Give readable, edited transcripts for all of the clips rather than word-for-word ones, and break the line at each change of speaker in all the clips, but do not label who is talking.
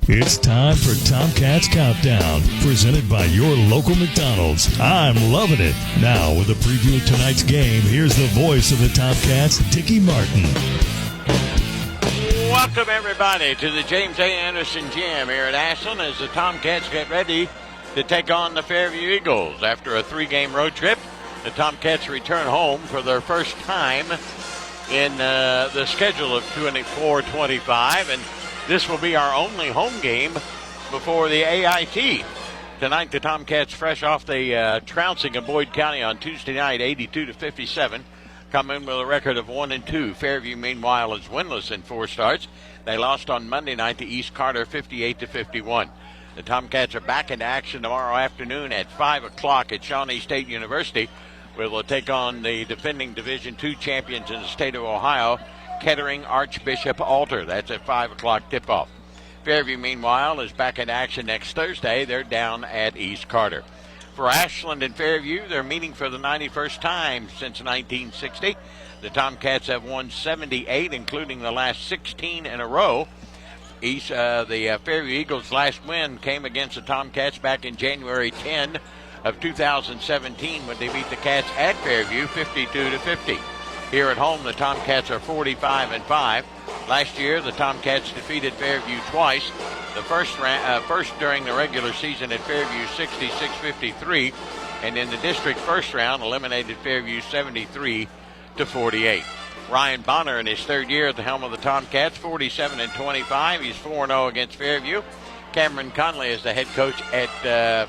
It's time for Tomcats Countdown, presented by your local McDonald's. I'm loving it. Now, with a preview of tonight's game, here's the voice of the Tomcats, Dickie Martin.
Welcome, everybody, to the James A. Anderson Gym here at Ashland as the Tomcats get ready to take on the Fairview Eagles. After a 3-game road trip, the Tomcats return home for their first time in the schedule of 24-25, and this will be our only home game before the AIT. Tonight, the Tomcats, fresh off the trouncing of Boyd County on Tuesday night, 82-57, come in with a record of 1-2. Fairview, meanwhile, is winless in 4 starts. They lost on Monday night to East Carter, 58-51. The Tomcats are back into action tomorrow afternoon at 5 o'clock at Shawnee State University, where they'll take on the defending Division II champions in the state of Ohio, Kettering Archbishop Alter. That's at 5 o'clock tip-off. Fairview, meanwhile, is back in action next Thursday. They're down at East Carter. For Ashland and Fairview, they're meeting for the 91st time since 1960. The Tomcats have won 78, including the last 16 in a row. The Fairview Eagles' last win came against the Tomcats back in January 10 of 2017 when they beat the Cats at Fairview 52-50. Here at home, the Tomcats are 45-5. Last year, the Tomcats defeated Fairview twice. The first during the regular season at Fairview 66-53, and in the district first round eliminated Fairview 73-48. Ryan Bonner in his 3rd year at the helm of the Tomcats, 47-25. He's 4-0 against Fairview. Cameron Conley is the head coach at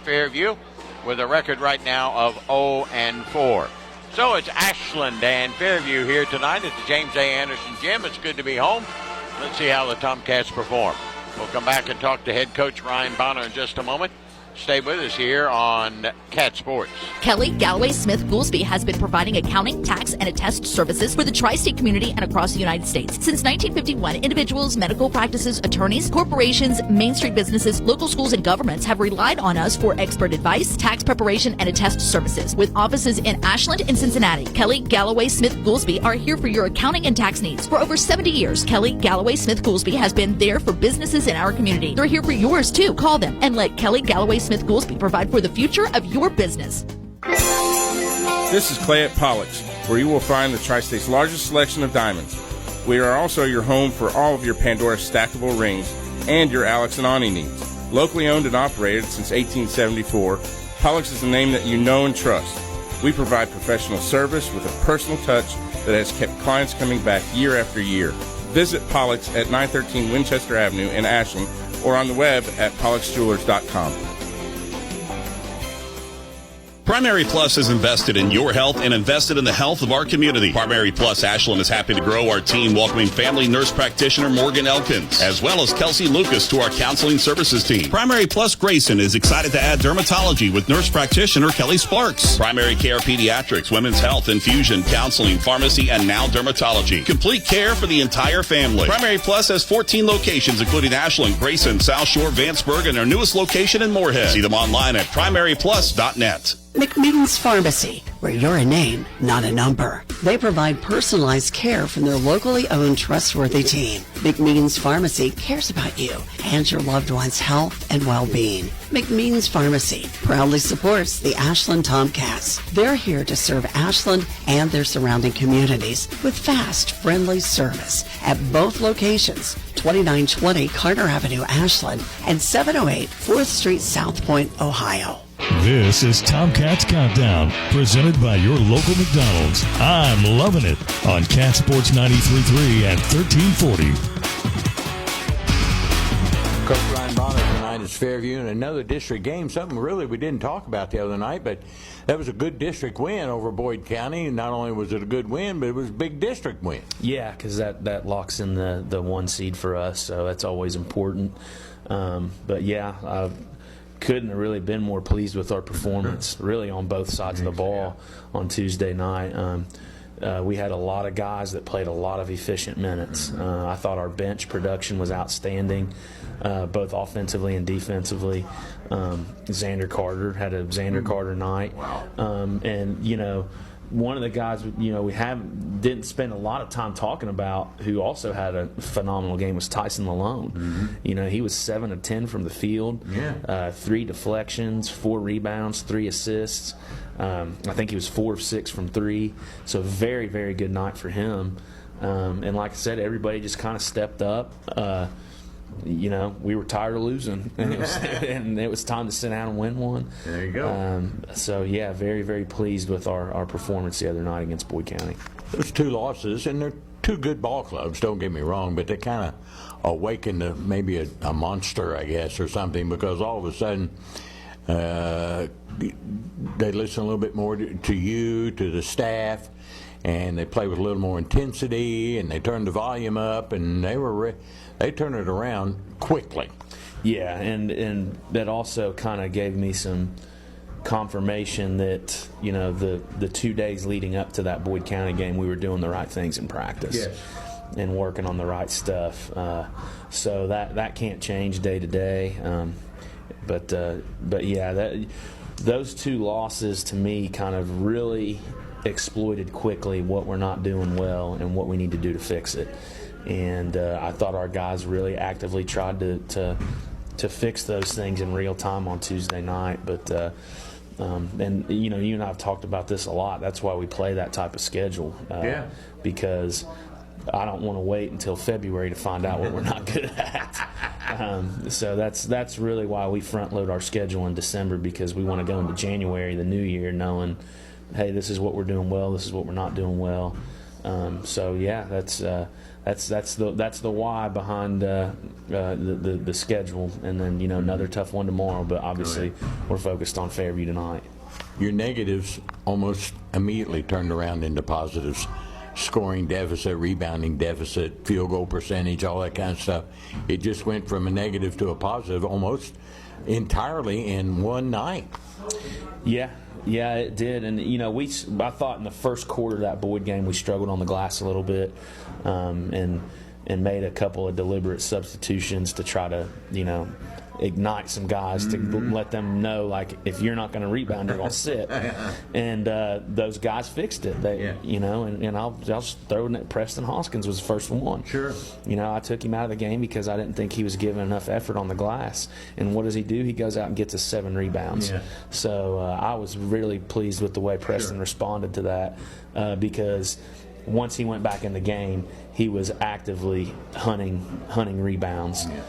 Fairview with a record right now of 0-4. So it's Ashland and Fairview here tonight at the James A. Anderson Gym. It's good to be home. Let's see how the Tomcats perform. We'll come back and talk to head coach Ryan Bonner in just a moment. Stay with us here on Cat Sports.
Kelly Galloway Smith Goolsby has been providing accounting, tax, and attest services for the tri-state community and across the United States. Since 1951, individuals, medical practices, attorneys, corporations, Main Street businesses, local schools, and governments have relied on us for expert advice, tax preparation, and attest services. With offices in Ashland and Cincinnati, Kelly Galloway Smith Goolsby are here for your accounting and tax needs. For over 70 years, Kelly Galloway Smith Goolsby has been there for businesses in our community. They're here for yours, too. Call them and let Kelly Galloway Smith Goolsby provide for the future of your business.
This is Clay at Pollock's, where you will find the Tri-State's largest selection of diamonds. We are also your home for all of your Pandora stackable rings and your Alex and Ani needs. Locally owned and operated since 1874, Pollock's is the name that you know and trust. We provide professional service with a personal touch that has kept clients coming back year after year. Visit Pollock's at 913 Winchester Avenue in Ashland or on the web at pollocksjewelers.com.
Primary Plus is invested in your health and invested in the health of our community. Primary Plus Ashland is happy to grow our team, welcoming family nurse practitioner Morgan Elkins, as well as Kelsey Lucas to our counseling services team. Primary Plus Grayson is excited to add dermatology with nurse practitioner Kelly Sparks. Primary Care Pediatrics, Women's Health, Infusion, Counseling, Pharmacy, and now dermatology. Complete care for the entire family. Primary Plus has 14 locations, including Ashland, Grayson, South Shore, Vanceburg, and our newest location in Moorhead. See them online at primaryplus.net.
McMeans Pharmacy, where you're a name, not a number. They provide personalized care from their locally owned, trustworthy team. McMeans Pharmacy cares about you and your loved one's health and well-being. McMeans Pharmacy proudly supports the Ashland Tomcats. They're here to serve Ashland and their surrounding communities with fast, friendly service at both locations, 2920 Carter Avenue, Ashland, and 708 4th Street, South Point, Ohio.
This is Tomcats Countdown, presented by your local McDonald's. I'm loving it on Cat Sports 93.3 and 1340.
Coach Ryan Bonner tonight is Fairview in another district game, something really we didn't talk about the other night, but that was a good district win over Boyd County. Not only was it a good win, but it was a big district win.
Yeah, because that locks in the 1 seed for us, so that's always important. But yeah, couldn't have really been more pleased with our performance, really, on both sides of the ball on Tuesday night. We had a lot of guys that played a lot of efficient minutes. I thought our bench production was outstanding, both offensively and defensively. Xander Carter had a Xander Carter night. And, you know, one of the guys, we didn't spend a lot of time talking about, who also had a phenomenal game, was Tyson Lalone.
Mm-hmm.
He was 7 of 10 from the field, 3 deflections, 4 rebounds, 3 assists. I think he was 4 of 6 from 3. So very, very good night for him. And like I said, everybody just kind of stepped up. We were tired of losing, and it was time to sit down and win one.
There you go.
So, yeah, very, very pleased with our performance the other night against Boyd County.
Those 2 losses, and they're 2 good ball clubs, don't get me wrong, but they kind of awakened maybe a monster, I guess, or something, because all of a sudden they listen a little bit more to you, to the staff, and they play with a little more intensity, and they turn the volume up, and they turn it around quickly.
Yeah, and that also kind of gave me some confirmation that the 2 days leading up to that Boyd County game, we were doing the right things in practice and working on the right stuff. So that can't change day to day. But yeah, those 2 losses to me kind of really exploited quickly what we're not doing well and what we need to do to fix it. And I thought our guys really actively tried to fix those things in real time on Tuesday night. But and you and I have talked about this a lot. That's why we play that type of schedule. Because I don't want to wait until February to find out what we're not good at. So that's really why we front load our schedule in December, because we want to go into January, the new year, knowing, hey, this is what we're doing well, this is what we're not doing well. So yeah, that's the why behind the schedule, and then another tough one tomorrow. But obviously, we're focused on Fairview tonight.
Your negatives almost immediately turned around into positives. Scoring deficit, rebounding deficit, field goal percentage, all that kind of stuff. It just went from a negative to a positive almost entirely in one night.
Yeah, it did. And I thought in the first quarter of that Boyd game we struggled on the glass a little bit, and made a couple of deliberate substitutions to try to ignite some guys, to let them know, like, if you're not going to rebound, you're going to sit. And those guys fixed it. And I'll just throw it. Preston Hoskins was the first one.
Sure.
I took him out of the game because I didn't think he was giving enough effort on the glass. And what does he do? He goes out and gets us 7 rebounds. Yeah. So I was really pleased with the way Preston responded to that, because once he went back in the game, he was actively hunting rebounds. Yeah.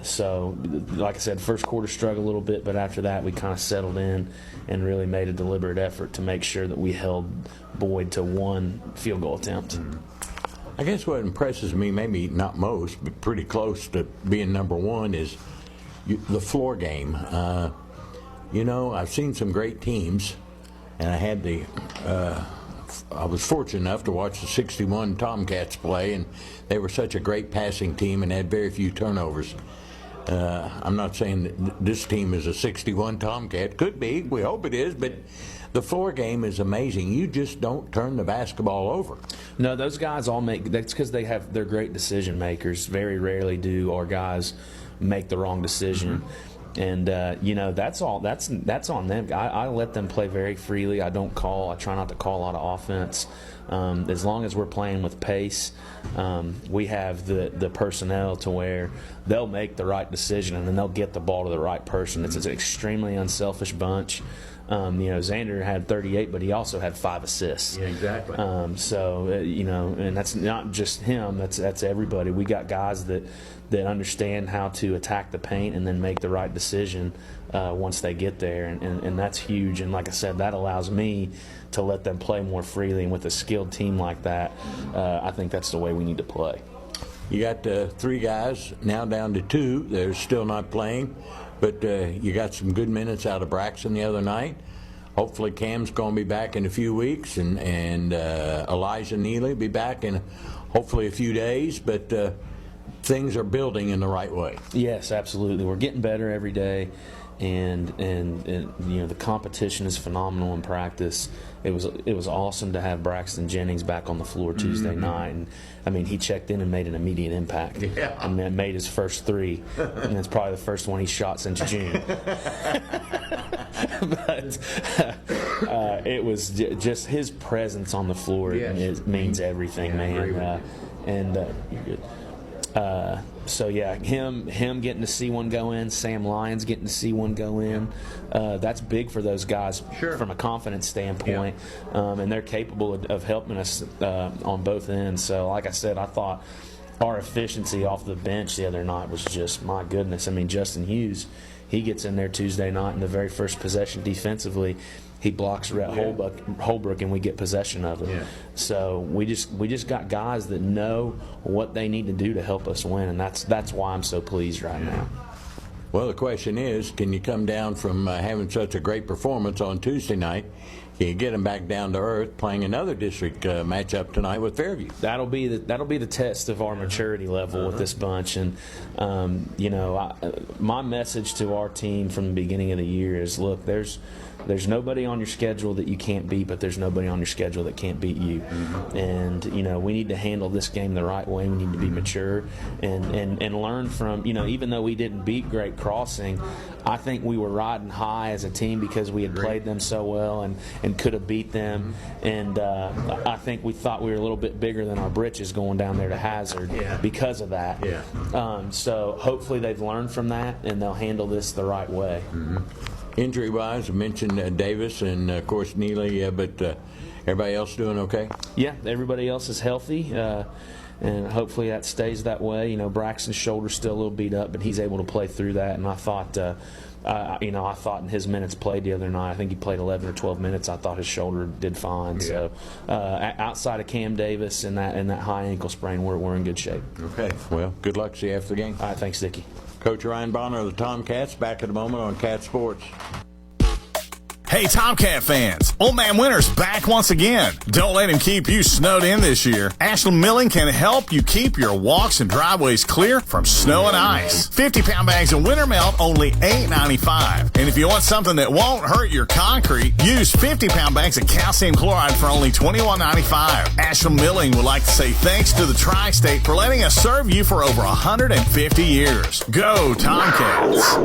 So, like I said, first quarter struggled a little bit, but after that we kind of settled in and really made a deliberate effort to make sure that we held Boyd to 1 field goal attempt.
I guess what impresses me, maybe not most, but pretty close to being number 1, is the floor game. I've seen some great teams, and I had I was fortunate enough to watch the 61 Tomcats play, and they were such a great passing team and had very few turnovers. I'm not saying that this team is a 61 Tomcat. Could be. We hope it is. But the floor game is amazing. You just don't turn the basketball over.
No, those guys all make – that's because they're great decision makers. Very rarely do our guys make the wrong decision. And that's all. That's on them. I let them play very freely. I try not to call a lot of offense. As long as we're playing with pace, we have the personnel to where they'll make the right decision and then they'll get the ball to the right person. It's an extremely unselfish bunch. Xander had 38, but he also had 5 assists.
Yeah, exactly.
And that's not just him. That's everybody. We got guys that understand how to attack the paint and then make the right decision once they get there, and that's huge. And like I said, that allows me to let them play more freely. And with a skilled team like that, I think that's the way we need to play.
You got 3 guys now down to 2. They're still not playing, but you got some good minutes out of Braxton the other night. Hopefully Cam's going to be back in a few weeks, and Elijah Neely be back in hopefully a few days. But things are building in the right way.
Yes, absolutely. We're getting better every day, and the competition is phenomenal in practice. It was awesome to have Braxton Jennings back on the floor Tuesday night, and I mean, he checked in and made an immediate impact.
Yeah.
And made his first 3, and it's probably the first one he shot since June. but it was just his presence on the floor.
Yes.
It means everything, man. So yeah, him getting to see one go in, Sam Lyons getting to see one go in, that's big for those guys from a confidence standpoint, and they're capable of helping us on both ends. So like I said, I thought our efficiency off the bench the other night was just, my goodness. I mean, Justin Hughes, he gets in there Tuesday night in the very first possession defensively. He blocks Rhett Holbrook, and we get possession of it. Yeah. So we just got guys that know what they need to do to help us win, and that's why I'm so pleased right now.
Well, the question is, can you come down from having such a great performance on Tuesday night? Can you get them back down to earth playing another district matchup tonight with Fairview?
That'll be the test of our maturity level with this bunch. And my message to our team from the beginning of the year is, look, there's nobody on your schedule that you can't beat, but there's nobody on your schedule that can't beat you. And we need to handle this game the right way. We need to be mature and learn from, even though we didn't beat Great Crossing, I think we were riding high as a team because we had played them so well and could have beat them. And I think we thought we were a little bit bigger than our britches going down there to Hazard because of that. So hopefully they've learned from that and they'll handle this the right way.
Injury-wise, I mentioned Davis and, of course, Neely, but everybody else doing okay?
Yeah, everybody else is healthy, and hopefully that stays that way. Braxton's shoulder's still a little beat up, but he's able to play through that. And I thought, I thought in his minutes played the other night, I think he played 11 or 12 minutes. I thought his shoulder did fine. So outside of Cam Davis and that high ankle sprain, we're in good shape.
Okay. Well, good luck to you after the game.
All right, thanks, Dickie.
Coach Ryan Bonner of the Tomcats, back in a moment on Cat Sports.
Hey, Tomcat fans, Old Man Winter's back once again. Don't let him keep you snowed in this year. Ashland Milling can help you keep your walks and driveways clear from snow and ice. 50-pound bags of winter melt, only $8.95. And if you want something that won't hurt your concrete, use 50-pound bags of calcium chloride for only $21.95. Ashland Milling would like to say thanks to the Tri-State for letting us serve you for over 150 years. Go Tomcats!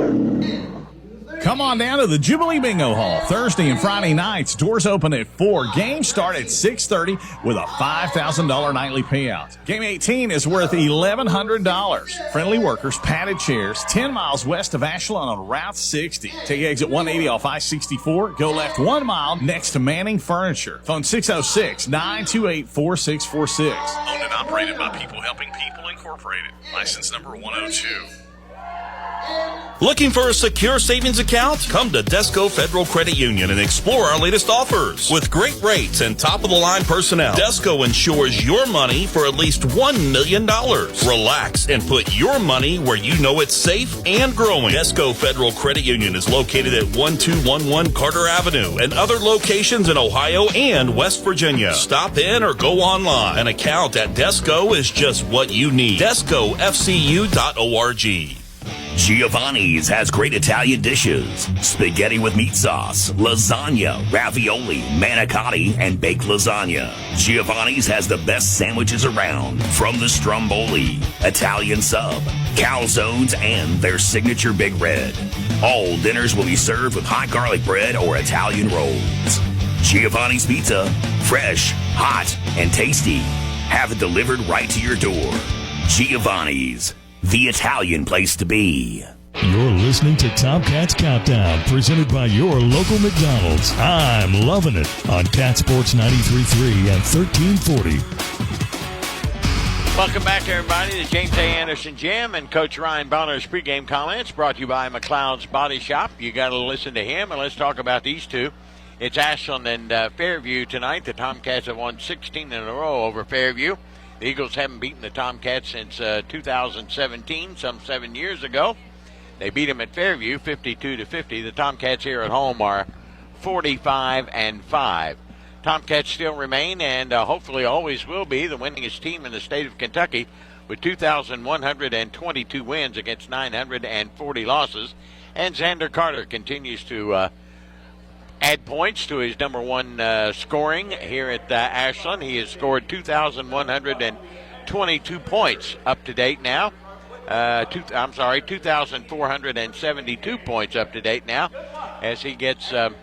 Come on down to the Jubilee Bingo Hall Thursday and Friday nights. Doors open at 4. Games start at 6:30 with a $5,000 nightly payout. Game 18 is worth $1,100. Friendly workers, padded chairs, 10 miles west of Ashland on Route 60. Take exit 180 off I-64. Go left 1 mile next to Manning Furniture. Phone 606-928-4646. Owned and operated by People Helping People Incorporated. License number 102.
Looking for a secure savings account? Come to Desco Federal Credit Union and explore our latest offers. With great rates and top-of-the-line personnel, Desco insures your money for at least $1 million. Relax and put your money where you know it's safe and growing. Desco Federal Credit Union is located at 1211 Carter Avenue and other locations in Ohio and West Virginia. Stop in or go online. An account at Desco is just what you need. DescoFCU.org.
Giovanni's has great Italian dishes. Spaghetti with meat sauce, lasagna, ravioli, manicotti, and baked lasagna. Giovanni's has the best sandwiches around, from the stromboli, Italian sub, calzones, and their signature Big Red. All dinners will be served with hot garlic bread or Italian rolls. Giovanni's Pizza, fresh, hot, and tasty. Have it delivered right to your door. Giovanni's, the Italian place to be.
You're listening to Tomcats Countdown, presented by your local McDonald's. I'm loving it on Cat Sports 93.3 and 1340.
Welcome back, everybody, to James A. Anderson Gym and Coach Ryan Bonner's pregame comments brought to you by McLeod's Body Shop. You got to listen to him, and let's talk about these two. It's Ashland and Fairview tonight. The Tomcats have won 16 in a row over Fairview. The Eagles haven't beaten the Tomcats since 2017, some 7 years ago. They beat them at Fairview 52-50. The Tomcats here at home are 45-5. Tomcats still remain and hopefully always will be the winningest team in the state of Kentucky with 2,122 wins against 940 losses. And Xander Carter continues to add points to his number one scoring here at Ashland. He has scored 2,122 points up to date now. 2,472 points up to date now. as he gets the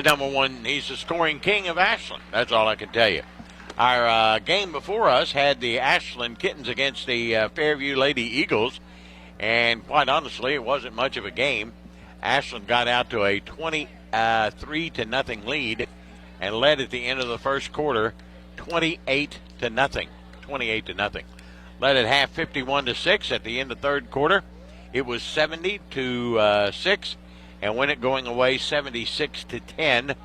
number one. He's the scoring king of Ashland. That's all I can tell you. Our game before us had the Ashland Kittens against the Fairview Lady Eagles, and quite honestly, it wasn't much of a game. Ashland got out to a 23-0 lead and led at the end of the first quarter 28-0. 28-0. Led at half 51-6. At the end of third quarter, it was 70-6, and when it going away 76-10.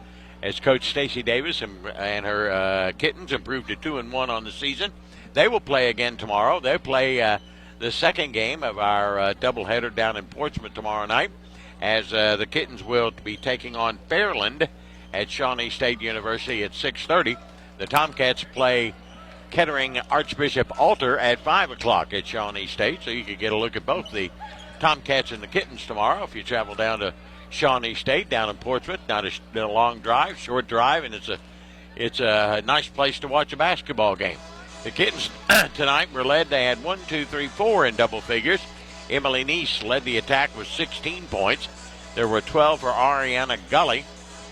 As Coach Stacy Davis and her Kittens improved to 2-1 on the season. They will play again tomorrow. They play the second game of our doubleheader down in Portsmouth tomorrow night, as the Kittens will be taking on Fairland at Shawnee State University at 6:30. The Tomcats play Kettering Archbishop Alter at 5 o'clock at Shawnee State, so you can get a look at both the Tomcats and the Kittens tomorrow if you travel down to Shawnee State down in Portsmouth. Not a long drive, short drive, and it's a nice place to watch a basketball game. The Kittens tonight were led. They had 1, 2, 3, 4 in double figures. Emily Neese led the attack with 16 points. There were 12 for Ariana Gully,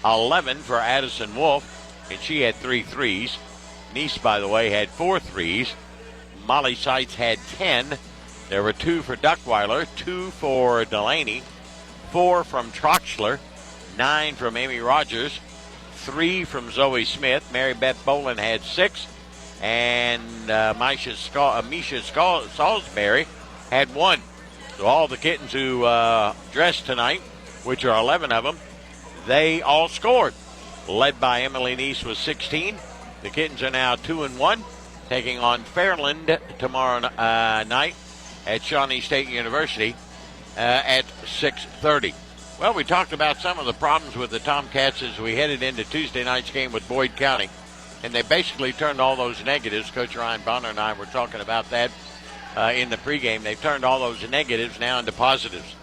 11 for Addison Wolf, and she had 3 threes. Neese, by the way, had 4 threes. Molly Seitz had 10. There were 2 for Duckweiler, 2 for Delaney, 4 from Troxler, 9 from Amy Rogers, 3 from Zoe Smith. Mary Beth Boland had 6, and Misha Salisbury had 1. So all the Kittens who dressed tonight, which are 11 of them, they all scored. Led by Emily Neese with 16. The Kittens are now 2-1, taking on Fairland tomorrow night at Shawnee State University at 6:30. Well, we talked about some of the problems with the Tomcats as we headed into Tuesday night's game with Boyd County, and they basically turned all those negatives. Coach Ryan Bonner and I were talking about that in the pregame. They've turned all those negatives now into positives.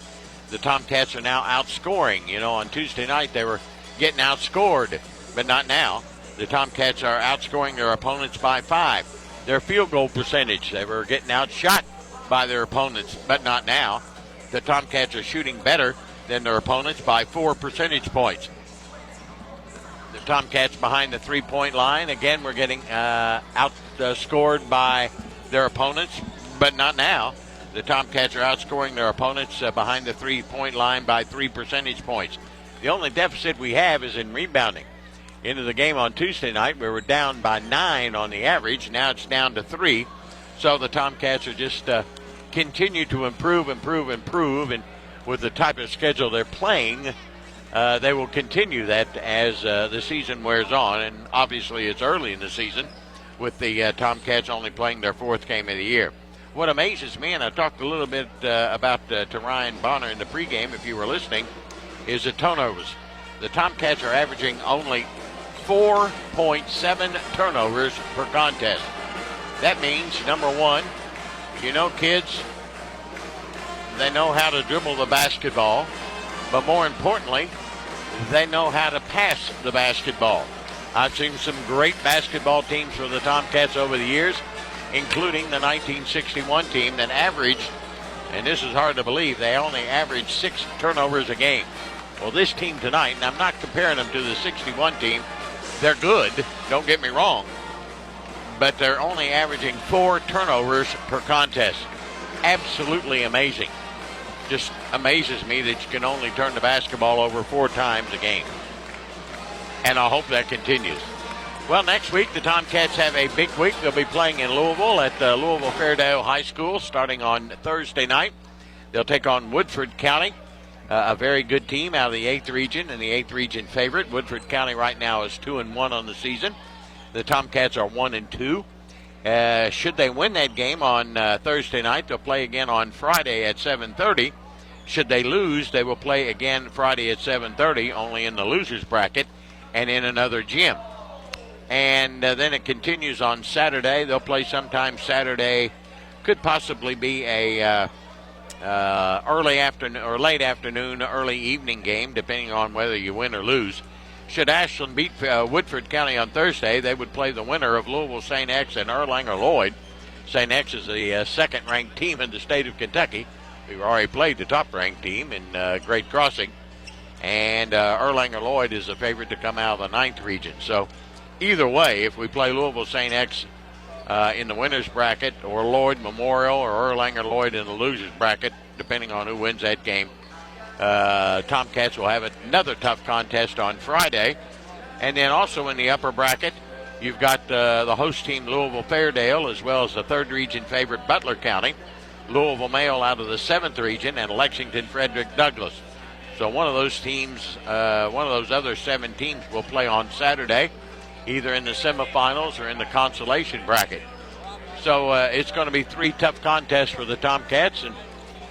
The Tomcats are now outscoring. You know, on Tuesday night they were getting outscored, but not now. The Tomcats are outscoring their opponents by 5. Their field goal percentage, they were getting outshot by their opponents, but not now. The Tomcats are shooting better than their opponents by 4 percentage points. The Tomcats behind the three-point line, again, we're getting outscored by their opponents, but not now. The Tomcats are outscoring their opponents behind the three-point line by 3 percentage points. The only deficit we have is in rebounding. Into the game on Tuesday night, we were down by 9 on the average. Now it's down to 3. So the Tomcats are just continue to improve, and with the type of schedule they're playing, they will continue that as the season wears on. And obviously it's early in the season with the Tomcats only playing their 4th game of the year. What amazes me, and I talked a little bit about to Ryan Bonner in the pregame, if you were listening, is the turnovers. The Tomcats are averaging only 4.7 turnovers per contest. That means, number one, you know, kids, they know how to dribble the basketball, but more importantly, they know how to pass the basketball. I've seen some great basketball teams for the Tomcats over the years, including the 1961 team that averaged, and this is hard to believe, they only averaged 6 turnovers a game. Well, this team tonight, and I'm not comparing them to the 61 team, they're good, don't get me wrong, but they're only averaging 4 turnovers per contest. Absolutely amazing. Just amazes me that you can only turn the basketball over 4 times a game. And I hope that continues. Well, next week, the Tomcats have a big week. They'll be playing in Louisville at Louisville Fairdale High School starting on Thursday night. They'll take on Woodford County, a very good team out of the 8th region and the 8th region favorite. Woodford County right now is 2-1 on the season. The Tomcats are 1-2. Should they win that game on Thursday night, they'll play again on Friday at 7:30. Should they lose, they will play again Friday at 7:30, only in the losers bracket and in another gym. And then it continues on Saturday. They'll play sometime Saturday. Could possibly be a early afternoon or late afternoon, early evening game, depending on whether you win or lose. Should Ashland beat Woodford County on Thursday, they would play the winner of Louisville St. X and Erlanger Lloyd. St. X is the second-ranked team in the state of Kentucky. We've already played the top-ranked team in Great Crossing. and Erlanger Lloyd is the favorite to come out of the 9th region. So either way, if we play Louisville St. X in the winner's bracket, or Lloyd Memorial, or Erlanger Lloyd in the loser's bracket, depending on who wins that game, Tomcats will have another tough contest on Friday. And then also in the upper bracket, you've got the host team Louisville Fairdale, as well as the 3rd region favorite Butler County, Louisville Male out of the 7th region, and Lexington Frederick Douglass. So one of those teams, one of those other 7 teams will play on Saturday, either in the semifinals or in the consolation bracket. So it's going to be 3 tough contests for the Tomcats, and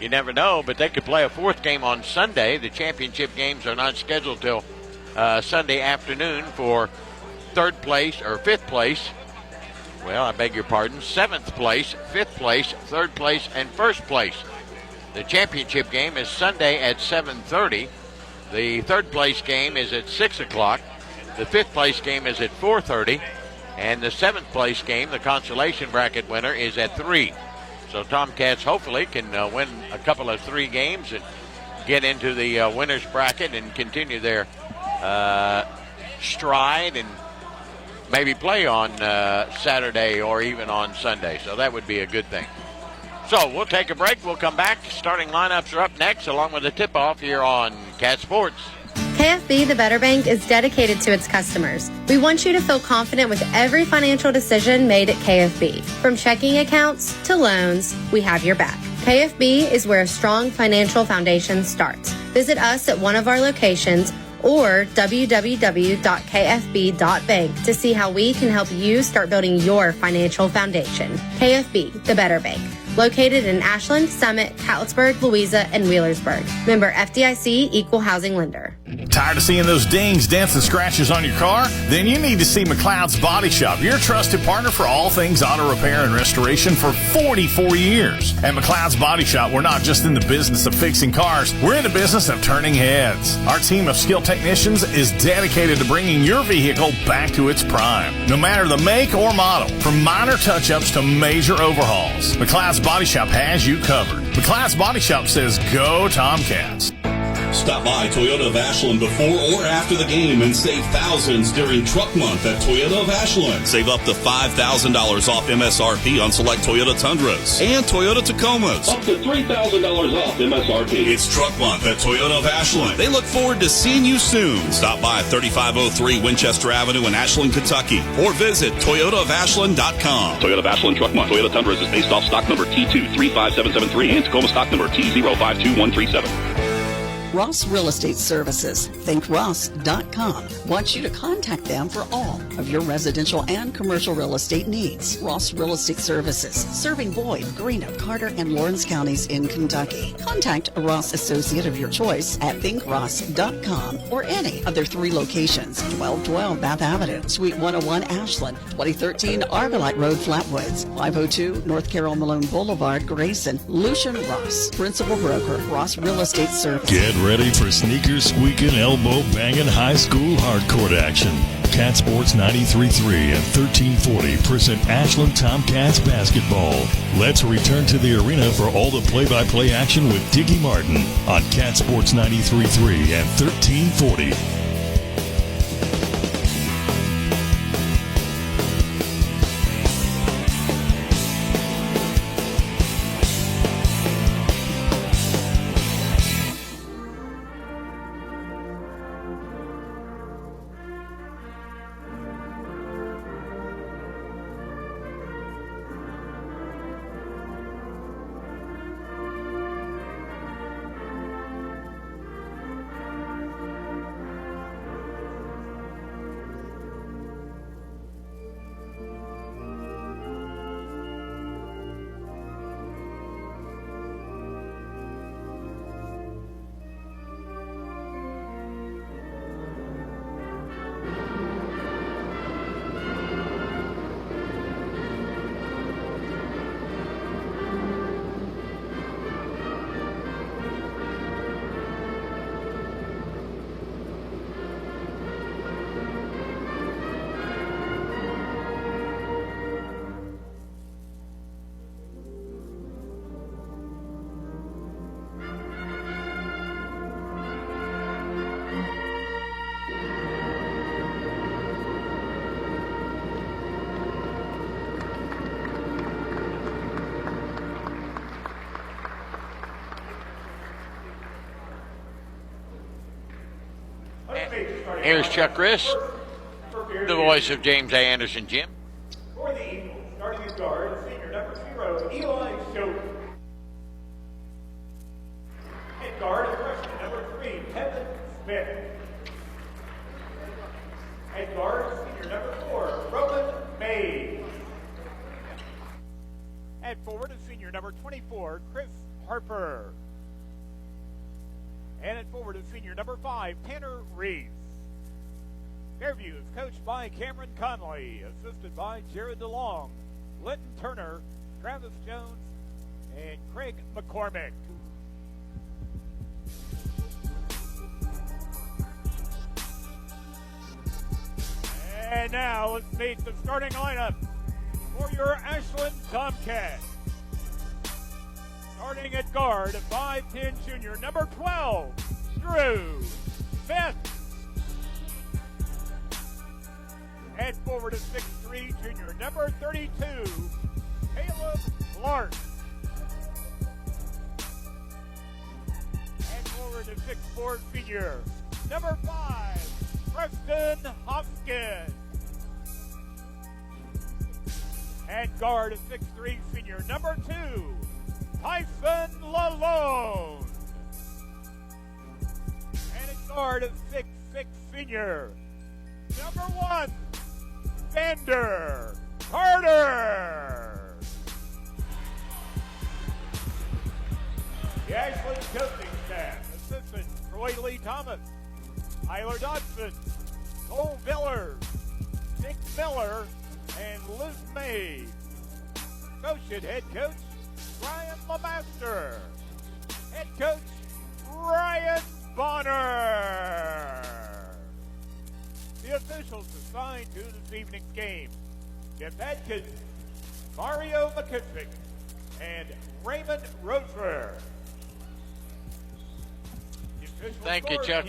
you never know, but they could play a 4th game on Sunday. The championship games are not scheduled till Sunday afternoon for 3rd place or 5th place. Well, I beg your pardon, 7th place, 5th place, 3rd place, and 1st place. The championship game is Sunday at 7:30. The 3rd place game is at 6 o'clock. The 5th place game is at 4:30. And the 7th place game, the consolation bracket winner, is at 3. So Tomcats hopefully can win a couple of 3 games and get into the winner's bracket and continue their stride and maybe play on Saturday or even on Sunday. So that would be a good thing. So we'll take a break. We'll come back. Starting lineups are up next, along with the tip-off here on Cat Sports.
KFB, the Better Bank, is dedicated to its customers. We want you to feel confident with every financial decision made at KFB. From checking accounts to loans, we have your back. KFB is where a strong financial foundation starts. Visit us at one of our locations or www.kfb.bank to see how we can help you start building your financial foundation. KFB, the Better Bank. Located in Ashland, Summit, Catlettsburg, Louisa, and Wheelersburg. Member FDIC, Equal Housing Lender.
Tired of seeing those dings, dents, and scratches on your car? Then you need to see McLeod's Body Shop, your trusted partner for all things auto repair and restoration for 44 years. At McLeod's Body Shop, we're not just in the business of fixing cars, we're in the business of turning heads. Our team of skilled technicians is dedicated to bringing your vehicle back to its prime, no matter the make or model. From minor touch-ups to major overhauls, McLeod's Body Shop has you covered. McLeod's Body Shop says, go Tomcats.
Stop by Toyota of Ashland before or after the game and save thousands during Truck Month at Toyota of Ashland. Save up to $5,000 off MSRP on select Toyota Tundras and Toyota Tacomas. Up to $3,000 off MSRP. It's Truck Month at Toyota of Ashland. They look forward to seeing you soon. Stop by 3503 Winchester Avenue in Ashland, Kentucky, or visit ToyotaofAshland.com. Toyota of Ashland Truck Month. Toyota Tundras is based off stock number T235773 and Tacoma stock number T052137.
Ross Real Estate Services, thinkross.com, wants you to contact them for all of your residential and commercial real estate needs. Ross Real Estate Services, serving Boyd, Greenup, Carter, and Lawrence counties in Kentucky. Contact a Ross associate of your choice at thinkross.com or any of their 3 locations: 1212 Bath Avenue, Suite 101 Ashland, 2013 Arborlight Road, Flatwoods, 502 North Carroll Malone Boulevard, Grayson. Lucian Ross, Principal Broker, Ross Real Estate Services.
Get ready for sneaker squeaking, elbow banging, high school hardcourt action. Cat Sports 93.3 and 1340 present Ashland Tomcats basketball. Let's return to the arena for all the play-by-play action with Dickie Martin on Cat Sports 93.3 and 1340.
Here's Chuck Riss, the voice of James A. Anderson Gym.
For the Eagles, starting at guard, senior number 0, Eli Schoten. At guard, freshman number 3, Kevin Smith. At guard, senior number 4, Roman May. At forward is senior number 24, Chris Harper. And at forward is senior number 5, Tanner Reese. Fairview is coached by Cameron Conley, assisted by Jared DeLong, Linton Turner, Travis Jones, and Craig McCormick. And now let's meet the starting lineup for your Ashland Tomcats. Starting at guard, 5'10" junior, number 12, Drew Smith. At forward is 6'3" junior, number 32, Caleb Clark. At forward is 6'4" senior, number 5, Preston Hopkins. At guard is 6'3" senior, number 2, Tyson Lalone. And at guard is 6'6" senior, number 1, Vander Carter. The Ashland coaching staff: assistant Troy Lee Thomas, Tyler Dodson, Cole Villers, Nick Miller, and Luke Mays. Associate head coach Brian LeMaster. Head coach Ryan Bonner. The officials assigned to this evening's game: Jeff Adkins, Mario McKissick, and Raymond Roser.
Thank you, Chuck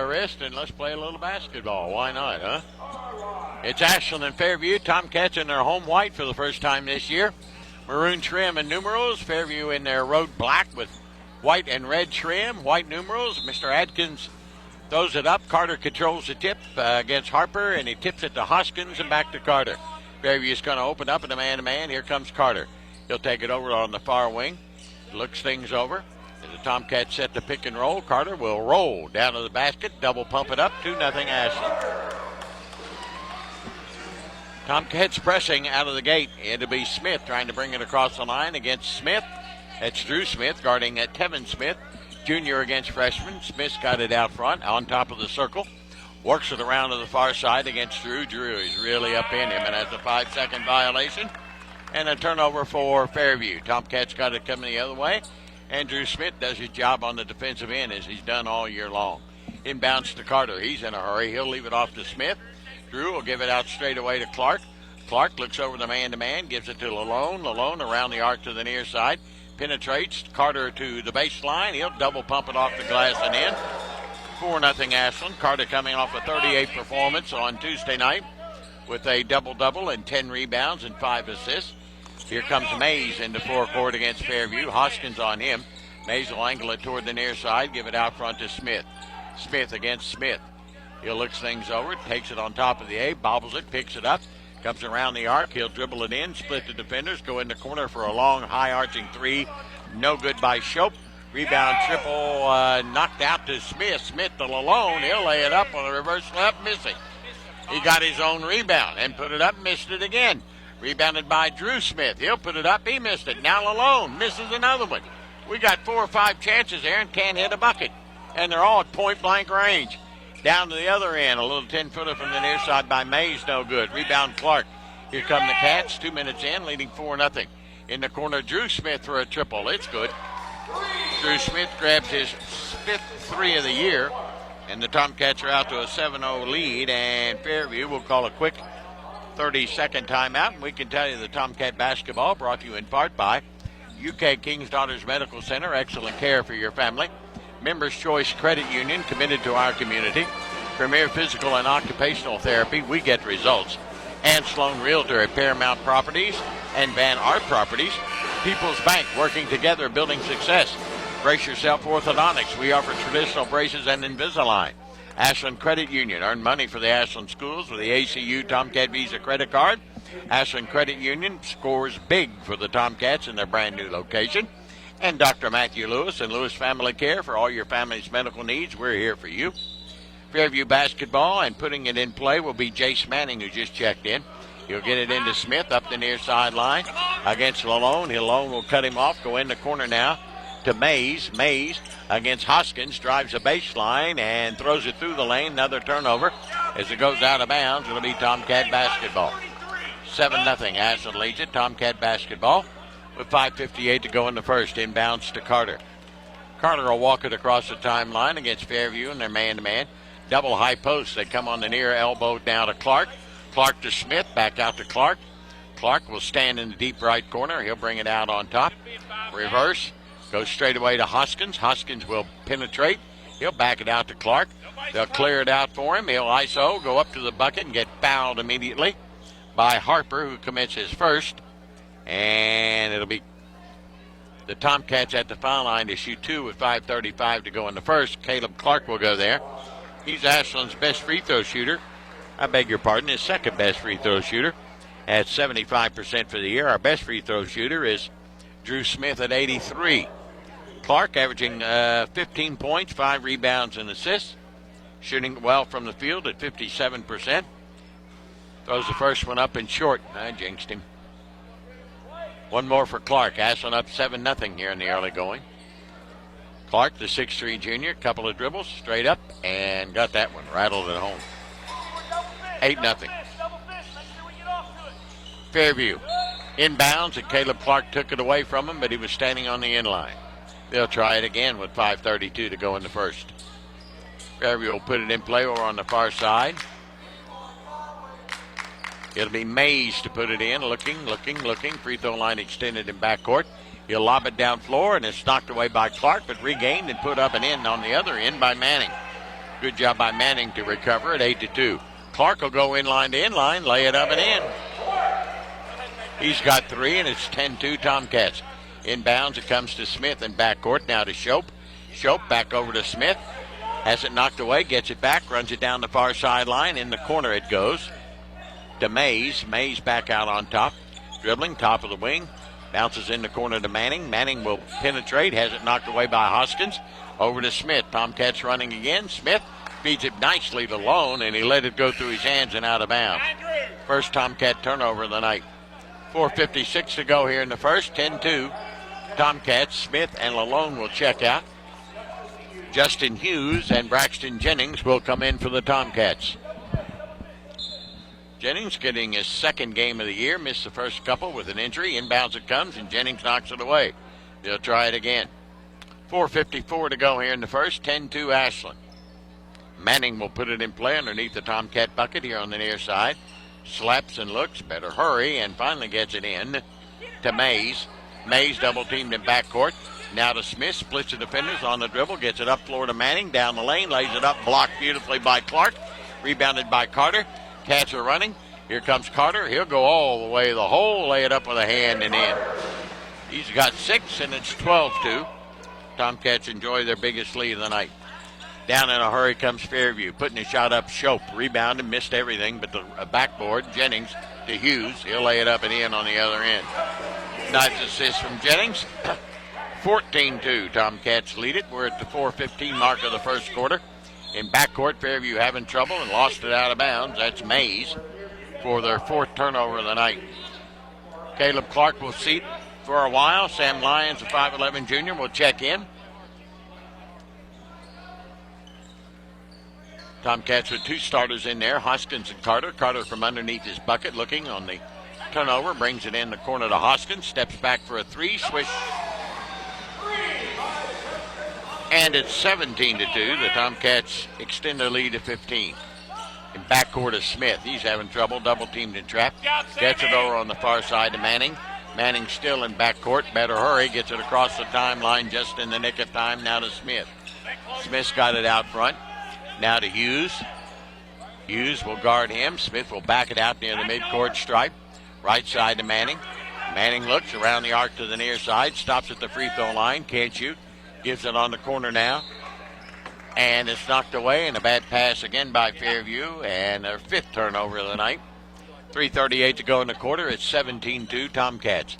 Rist, and let's play a little basketball. Why not, huh? It's Ashland and Fairview. Tomcats in their home white for the first time this year. Maroon trim and numerals. Fairview in their road black with white and red trim, white numerals. Mr. Adkins throws it up. Carter controls the tip against Harper, and he tips it to Hoskins and back to Carter. Fairview's going to open up in a man-to-man. Here comes Carter. He'll take it over on the far wing. Looks things over. As the Tomcats set the pick and roll, Carter will roll down to the basket, double pump it up, 2-0 Ashland. Tomcats pressing out of the gate. It'll be Smith trying to bring it across the line against Smith. That's Drew Smith guarding Tevin Smith, junior against freshman. Smith's got it out front on top of the circle. Works it around to the far side against Drew. Drew is really up in him and has a 5-second violation. And a turnover for Fairview. Tomcats got it coming the other way. And Drew Smith does his job on the defensive end as he's done all year long. Inbounds to Carter. He's in a hurry. He'll leave it off to Smith. Drew will give it out straight away to Clark. Clark looks over the man-to-man, gives it to Lalone. Lalone around the arc to the near side. Penetrates Carter to the baseline. He'll double pump it off the glass and in. 4-0 Ashland. Carter coming off a 38 performance on Tuesday night with a double-double and 10 rebounds and 5 assists. Here comes Mays into forecourt against Fairview. Hoskins on him. Mays will angle it toward the near side, give it out front to Smith. Smith against Smith. He'll looks things over, takes it on top of the A, bobbles it, picks it up, comes around the arc. He'll dribble it in, split the defenders, go in the corner for a long, high-arching three. No good by Shope. Rebound triple knocked out to Smith. Smith to Lalone. He'll lay it up on a reverse layup, missing. He got his own rebound and put it up, missed it again. Rebounded by Drew Smith. He'll put it up, he missed it. Now Lalone misses another one. We got 4 or 5 chances there and can't hit a bucket. And they're all at point-blank range. Down to the other end, a little 10-footer from the near side by Mays, no good. Rebound Clark. Here come the Cats, 2 minutes in, leading 4-0. In the corner, Drew Smith for a triple. It's good. Drew Smith grabs his 5th 3 of the year, and the Tomcats are out to a 7-0 lead, and Fairview will call a quick 30-second timeout. And we can tell you the Tomcat basketball brought to you in part by UK King's Daughters Medical Center, excellent care for your family. Members Choice Credit Union, committed to our community. Premier Physical and Occupational Therapy, we get results. And Sloan Realtor at Paramount Properties and Van Art Properties. People's Bank, working together, building success. Brace yourself for orthodontics. We offer traditional braces and Invisalign. Ashland Credit Union. Earn money for the Ashland schools with the ACU Tomcat Visa credit card. Ashland Credit Union scores big for the Tomcats in their brand new location. And Dr. Matthew Lewis and Lewis Family Care for all your family's medical needs. We're here for you. Fairview basketball, and putting it in play will be Jace Manning, who just checked in. He'll get it into Smith up the near sideline against Lalone. Lalone will cut him off, go in the corner now to Mays. Mays against Hoskins, drives the baseline and throws it through the lane. Another turnover as it goes out of bounds. It'll be Tomcat basketball. 7-0 Ashland leads it. Tomcat basketball with 5:58 to go in the first. Inbounds to Carter. Carter will walk it across the timeline against Fairview and their man-to-man. Double high post. They come on the near elbow now to Clark. Clark to Smith. Back out to Clark. Clark will stand in the deep right corner. He'll bring it out on top. Reverse. Goes straight away to Hoskins. Hoskins will penetrate. He'll back it out to Clark. They'll clear it out for him. He'll ISO, go up to the bucket and get fouled immediately by Harper, who commits his first. And it'll be the Tomcats at the foul line to shoot two with 5:35 to go in the first. Caleb Clark will go there. He's Ashland's best free throw shooter. I beg your pardon, his second best free throw shooter at 75% for the year. Our best free throw shooter is Drew Smith at 83. Clark averaging 15 points, 5 rebounds and assists. Shooting well from the field at 57%. Throws the first one up and short. I jinxed him. One more for Clark. Ashland up 7-0 here in the early going. Clark, the 6'3 junior, couple of dribbles, straight up, and got that one. Rattled it home. 8-0. Fairview. Inbounds, and Caleb Clark took it away from him, but he was standing on the inline. They'll try it again with 5:32 to go in the first. Fairview will put it in play over on the far side. It'll be Mays to put it in. Looking. Free throw line extended in backcourt. He'll lob it down floor, and it's knocked away by Clark, but regained and put up and in on the other end by Manning. Good job by Manning to recover at 8-2. Clark will go inline to inline, lay it up and in. He's got 3, and it's 10-2 Tomcats. Inbounds, it comes to Smith in backcourt. Now to Shope. Shope back over to Smith. Has it knocked away, gets it back, runs it down the far sideline. In the corner it goes to Mays. Mays back out on top. Dribbling, top of the wing. Bounces in the corner to Manning. Manning will penetrate. Has it knocked away by Hoskins. Over to Smith. Tomcats running again. Smith feeds it nicely to Lone, and he let it go through his hands and out of bounds. First Tomcat turnover of the night. 4:56 to go here in the first. 10-2. Tomcats. Smith and Lalone will check out. Justin Hughes and Braxton Jennings will come in for the Tomcats. Jennings getting his second game of the year. Missed the first couple with an injury. Inbounds it comes, and Jennings knocks it away. They'll try it again. 4:54 to go here in the first. 10-2 Ashland. Manning will put it in play underneath the Tomcat bucket here on the near side. Slaps and looks. Better hurry, and finally gets it in to Mays. Mays double teamed in backcourt. Now to Smith, splits the defenders on the dribble, gets it up floor to Manning, down the lane, lays it up, blocked beautifully by Clark, rebounded by Carter. Cats are running. Here comes Carter. He'll go all the way the hole, lay it up with a hand and in. He's got 6, and it's 12-2. Tomcats enjoy their biggest lead of the night. Down in a hurry comes Fairview, putting a shot up. Shope rebounded, missed everything but the backboard. Jennings to Hughes. He'll lay it up and in on the other end. Nice assist from Jennings. 14-2. Tomcats lead it. We're at the 4:15 mark of the first quarter. In backcourt, Fairview having trouble and lost it out of bounds. That's Mays for their 4th turnover of the night. Caleb Clark will seat for a while. Sam Lyons, a 5'11 junior, will check in. Tomcats with 2 starters in there, Hoskins and Carter. Carter from underneath his bucket, looking on the turnover, brings it in the corner to Hoskins, steps back for a 3, swish. And it's 17-2. The Tomcats extend their lead to 15. In backcourt is Smith. He's having trouble, double teamed and trapped. Gets it over on the far side to Manning. Manning still in backcourt. Better hurry. Gets it across the timeline just in the nick of time. Now to Smith. Smith's got it out front. Now to Hughes. Hughes will guard him. Smith will back it out near the midcourt stripe. Right side to Manning. Manning looks around the arc to the near side. Stops at the free throw line. Can't shoot. Gives it on the corner now And it's knocked away, and a bad pass again by Fairview, and their 5th turnover of the night. 3:38 to go in the quarter. It's 17-2 Tomcats.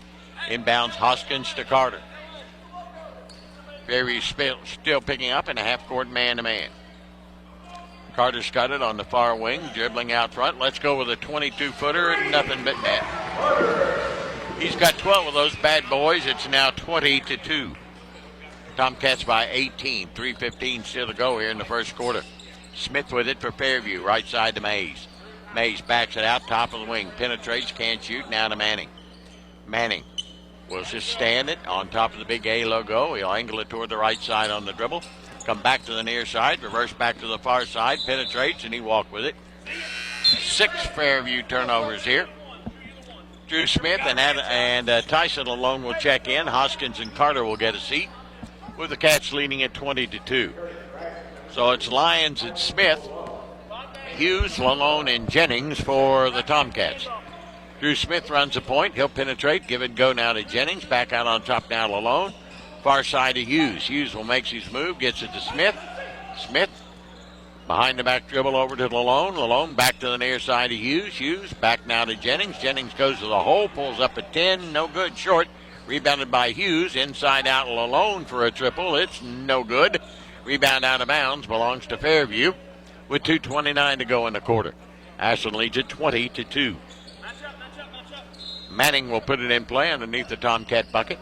Inbounds Hoskins to Carter. Fairview still picking up in a half-court man-to-man. Carter's got it on the far wing, dribbling out front. Let's go with a 22-footer and nothing but net. He's got 12 of those bad boys. It's now 20-2. Tomcats by 18. 3:15 still to go here in the first quarter. Smith with it for Fairview. Right side to Mays. Mays backs it out, top of the wing. Penetrates, can't shoot. Now to Manning. Manning will just stand it on top of the big A logo. He'll angle it toward the right side on the dribble. Come back to the near side. Reverse back to the far side. Penetrates, and he walked with it. 6 Fairview turnovers here. Drew Smith and Tyson alone will check in. Hoskins and Carter will get a seat, with the Cats leading at 20-2. So it's Lyons and Smith, Hughes, Lalone, and Jennings for the Tomcats. Drew Smith runs the point. He'll penetrate. Give it go now to Jennings. Back out on top now Lalone. Far side to Hughes. Hughes will make his move. Gets it to Smith. Smith behind the back dribble over to Lalone. Lalone back to the near side to Hughes. Hughes back now to Jennings. Jennings goes to the hole. Pulls up at 10. No good. Short. Rebounded by Hughes. Inside out Lalone for a triple. It's no good. Rebound out of bounds. Belongs to Fairview with 2:29 to go in the quarter. Ashland leads at 20-2. Manning will put it in play underneath the Tomcat bucket.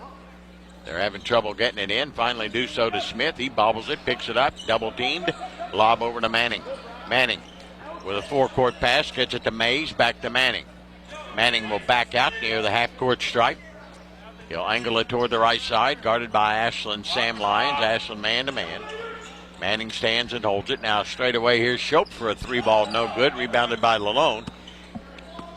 They're having trouble getting it in. Finally do so to Smith. He bobbles it, picks it up, double teamed. Lob over to Manning. Manning with a four-court pass, gets it to Mays, back to Manning. Manning will back out near the half-court stripe. He'll angle it toward the right side, guarded by Ashland Sam Lyons. Ashland man-to-man. Manning stands and holds it. Now straight away here's Shope for a three-ball, no good. Rebounded by Lalone.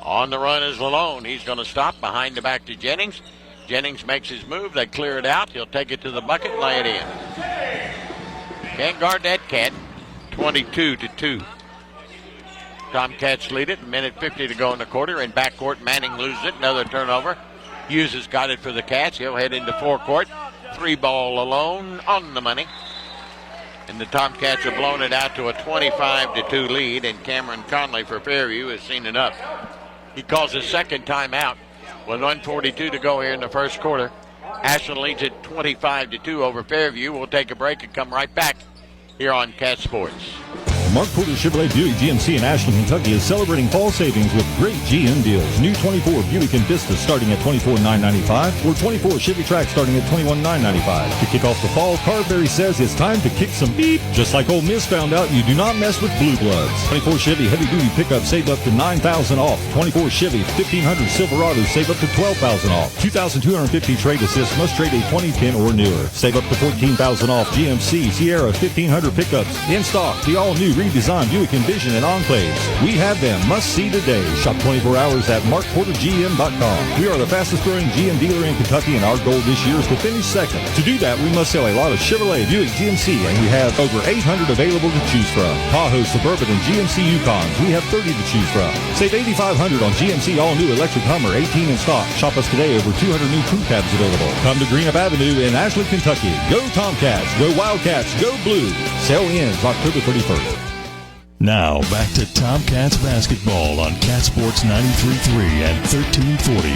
On the run is Lalone. He's going to stop behind the back to Jennings. Jennings makes his move. They clear it out. He'll take it to the bucket and lay it in. Can't guard that cat. 22-2. Tomcats lead it. A minute 50 to go in the quarter. In backcourt, Manning loses it. Another turnover. Hughes has got it for the Cats. He'll head into forecourt. Three-ball Lalone on the money. And the Tomcats have blown it out to a 25-2 lead. And Cameron Conley for Fairview has seen it up. He calls his second timeout with 1:42 to go here in the first quarter. Ashland leads at 25-2 over Fairview. We'll take a break and come right back here on Cat Sports.
Mark Porter Chevrolet Buick GMC in Ashland, Kentucky is celebrating fall savings with great GM deals. New 24 Buick Envista starting at $24,995 or 24 Chevy Trax starting at $21,995. To kick off the fall, Carberry says it's time to kick some beep. Just like Ole Miss found out, you do not mess with blue bloods. 24 Chevy Heavy Duty pickup save up to $9,000 off. 24 Chevy 1500 Silverado save up to $12,000 off. 2,250 trade assist must trade a 2010 or newer. Save up to $14,000 off. GMC Sierra 1500 pickups in stock. The all-new redesigned Buick Envision and Enclaves. We have them. Must see today. Shop 24 hours at markportergm.com. We are the fastest growing GM dealer in Kentucky, and our goal this year is to finish second. To do that, we must sell a lot of Chevrolet, Buick, GMC, and we have over 800 available to choose from. Tahoe, Suburban, and GMC Yukons. We have 30 to choose from. Save $8,500 on GMC all-new electric Hummer, 18 in stock. Shop us today. Over 200 new crew cabs available. Come to Greenup Avenue in Ashland, Kentucky. Go Tomcats. Go Wildcats. Go Blue. Sale ends October 31st.
Now, back to Tomcats basketball on Cat Sports 93.3 and 1340.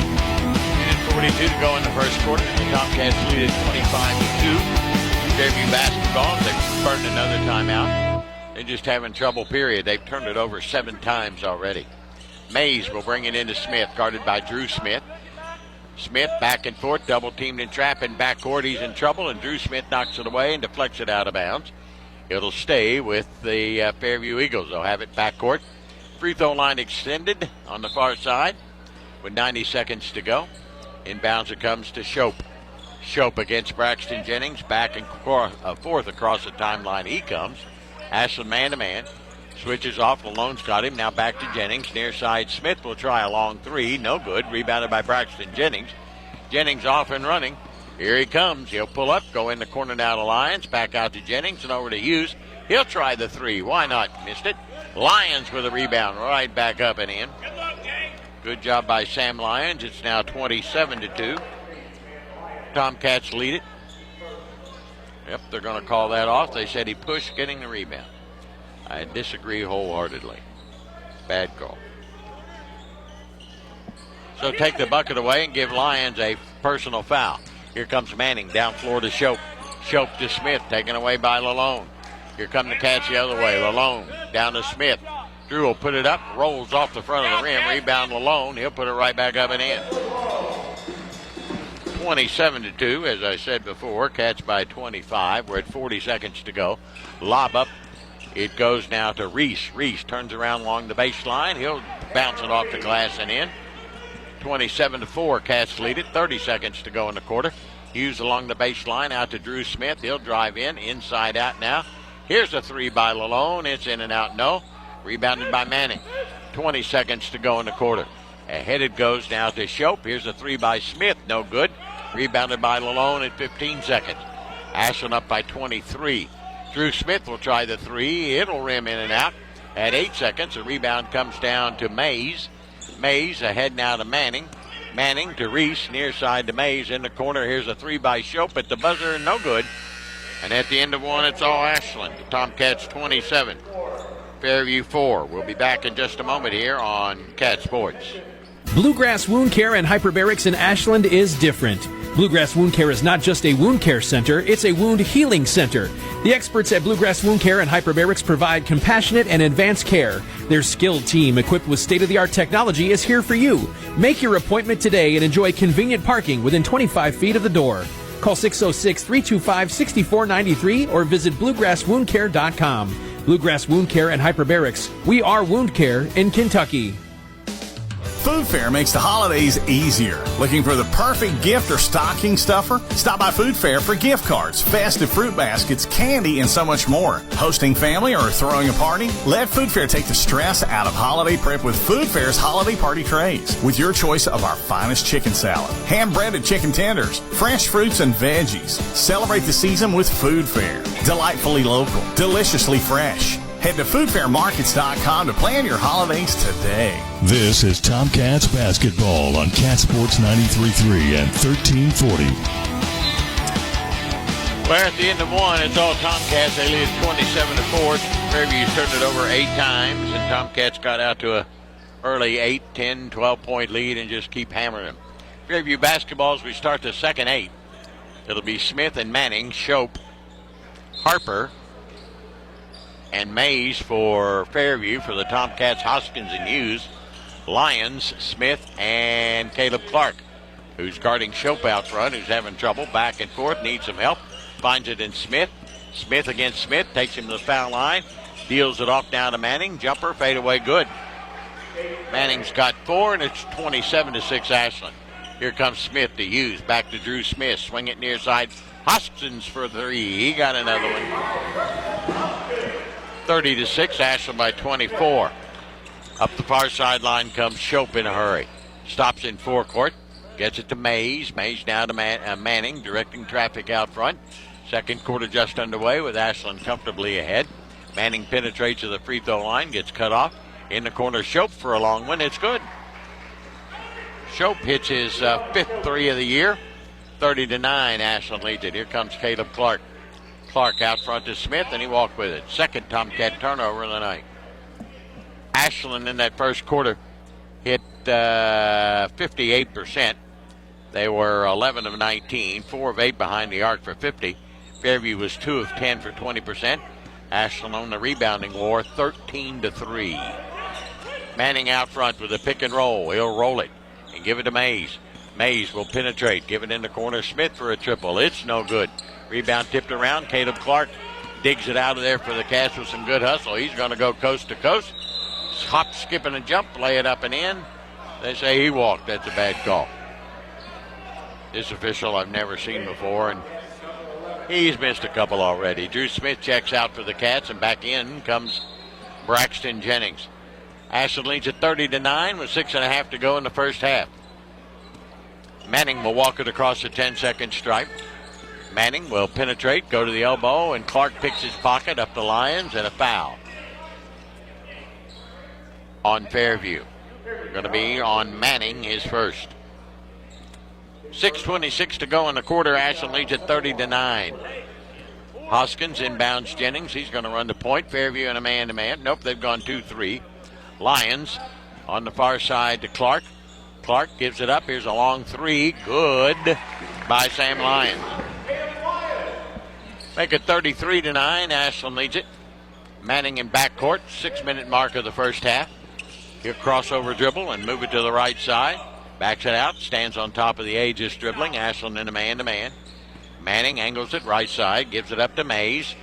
42 to go in the first quarter. The Tomcats lead at 25-2. Fairview basketball, they've burned another timeout. They're just having trouble, period. They've turned it over 7 times already. Mays will bring it into Smith, guarded by Drew Smith. Smith back and forth, double teamed and trapped in backcourt. He's in trouble, and Drew Smith knocks it away and deflects it out of bounds. It'll stay with the Fairview Eagles. They'll have it backcourt. Free throw line extended on the far side with 90 seconds to go. Inbounds it comes to Shope. Shope against Braxton Jennings. Back and forth across the timeline he comes. Ashland man-to-man. Switches off. Lalone's got him. Now back to Jennings. Near side Smith will try a long three. No good. Rebounded by Braxton Jennings. Jennings off and running. Here he comes. He'll pull up, go in the corner now to Lyons. Back out to Jennings and over to Hughes. He'll try the three. Why not? Missed it. Lyons with a rebound right back up and in. Good job by Sam Lyons. It's now 27-2. Tomcats lead it. Yep, they're going to call that off. They said he pushed getting the rebound. I disagree wholeheartedly. Bad call. So take the bucket away and give Lions a personal foul. Here comes Manning down floor to Shope. Shope to Smith, taken away by Lalone. Here come the Cats the other way. Lalone down to Smith. Drew will put it up, rolls off the front of the rim. Rebound Lalone. He'll put it right back up and in. 27-2, as I said before. Cats by 25. We're at 40 seconds to go. Lob up. It goes now to Reese. Reese turns around along the baseline. He'll bounce it off the glass and in. 27-4, Cats lead it. 30 seconds to go in the quarter. Hughes along the baseline out to Drew Smith. He'll drive in, inside out now. Here's a three by Lalone. It's in and out, no. Rebounded by Manning. 20 seconds to go in the quarter. Ahead it goes now to Shope. Here's a three by Smith, no good. Rebounded by Lalone at 15 seconds. Ashland up by 23. Drew Smith will try the three. It'll rim in and out. At 8 seconds, the rebound comes down to Mays. Mays ahead now to Manning. Manning to Reese, near side to Mays. In the corner, here's a three by Shope at the buzzer, no good. And at the end of one, it's all Ashland. The Tomcats 27, Fairview 4. We'll be back in just a moment here on Cat Sports.
Bluegrass Wound Care and Hyperbarics in Ashland is different. Bluegrass Wound Care is not just a wound care center, it's a wound healing center. The experts at Bluegrass Wound Care and Hyperbarics provide compassionate and advanced care. Their skilled team, equipped with state-of-the-art technology, is here for you. Make your appointment today and enjoy convenient parking within 25 feet of the door. Call 606-325-6493 or visit bluegrasswoundcare.com. Bluegrass Wound Care and Hyperbarics. We are wound care in Kentucky.
Food Fair makes the holidays easier. Looking for the perfect gift or stocking stuffer? Stop by Food Fair for gift cards, festive fruit baskets, candy, and so much more. Hosting family or throwing a party? Let Food Fair take the stress out of holiday prep with Food Fair's holiday party trays. With your choice of our finest chicken salad, hand-breaded chicken tenders, fresh fruits and veggies. Celebrate the season with Food Fair. Delightfully local, deliciously fresh. Head to foodfairmarkets.com to plan your holidays today.
This is Tomcats basketball on Cat Sports 93.3 and 1340.
Well, at the end of one, it's all Tomcats. They lead 27-4. Fairview's turned it over 8 times, and Tomcats got out to a early 8, 10, 12-point lead and just keep hammering them. Fairview basketball, as we start the second 8, it'll be Smith and Manning, Shope, Harper, and Mays for Fairview. For the Tomcats, Hoskins and Hughes. Lions, Smith, and Caleb Clark, who's guarding Shope out front, who's having trouble back and forth, needs some help. Finds it in Smith. Smith against Smith, takes him to the foul line, deals it off down to Manning. Jumper, fade away, good. Manning's got 4, and it's 27-6 Ashland. Here comes Smith to Hughes, back to Drew Smith, swing it near side. Hoskins for 3, he got another one. 30-6, Ashland by 24. Up the far sideline comes Shope in a hurry. Stops in forecourt, gets it to Mays. Mays now to Manning, directing traffic out front. Second quarter just underway with Ashland comfortably ahead. Manning penetrates to the free throw line, gets cut off. In the corner, Shope for a long one. It's good. Shope hits his 5th 3 of the year. 30-9, Ashland leads it. Here comes Caleb Clark. Clark out front to Smith, and he walked with it. Second Tomcat turnover of the night. Ashland in that first quarter hit 58%. They were 11 of 19, 4 of 8 behind the arc for 50. Fairview was 2 of 10 for 20%. Ashland on the rebounding war, 13-3. Manning out front with a pick and roll. He'll roll it and give it to Mays. Mays will penetrate, give it in the corner. Smith for a triple. It's no good. Rebound tipped around. Caleb Clark digs it out of there for the Cats with some good hustle. He's going to go coast to coast. Hop, skip, and a jump. Lay it up and in. They say he walked. That's a bad call. This official I've never seen before, and he's missed a couple already. Drew Smith checks out for the Cats, and back in comes Braxton Jennings. Ashland leads at 30-9 with 6.5 to go in the first half. Manning will walk it across the 10-second stripe. Manning will penetrate, go to the elbow, and Clark picks his pocket up the Lions, and a foul on Fairview. Going to be on Manning, his first. 6:26 to go in the quarter. Ashland leads at 30-9. Hoskins inbounds Jennings. He's going to run the point. Fairview and a man-to-man. Nope, they've gone 2-3. Lions on the far side to Clark. Clark gives it up. Here's a long three. Good by Sam Lyons. Make it 33-9. Ashland leads it. Manning in backcourt. 6-minute mark of the first half. He'll crossover dribble and move it to the right side. Backs it out. Stands on top of the A, just dribbling. Ashland in a man-to-man. Manning angles it right side. Gives it up to Mays.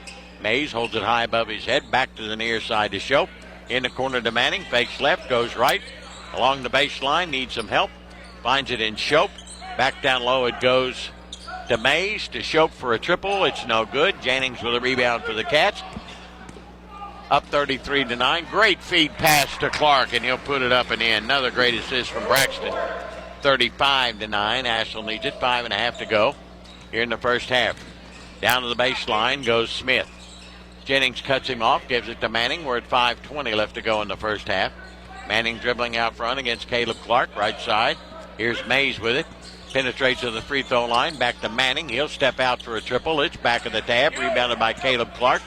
Mays holds it high above his head. Back to the near side to Shope. In the corner to Manning. Fakes left. Goes right. Along the baseline. Needs some help. Finds it in Shope. Back down low it goes to Mays. To Shope for a triple. It's no good. Jennings with a rebound for the Cats. Up 33-9. Great feed pass to Clark, and he'll put it up and in. Another great assist from Braxton. 35-9. Ashland leads it. 5.5 to go here in the first half. Down to the baseline goes Smith. Jennings cuts him off, gives it to Manning. We're at 5:20 left to go in the first half. Manning dribbling out front against Caleb Clark, right side. Here's Mays with it. Penetrates to the free throw line. Back to Manning. He'll step out for a triple. It's back of the tab. Rebounded by Caleb Clark.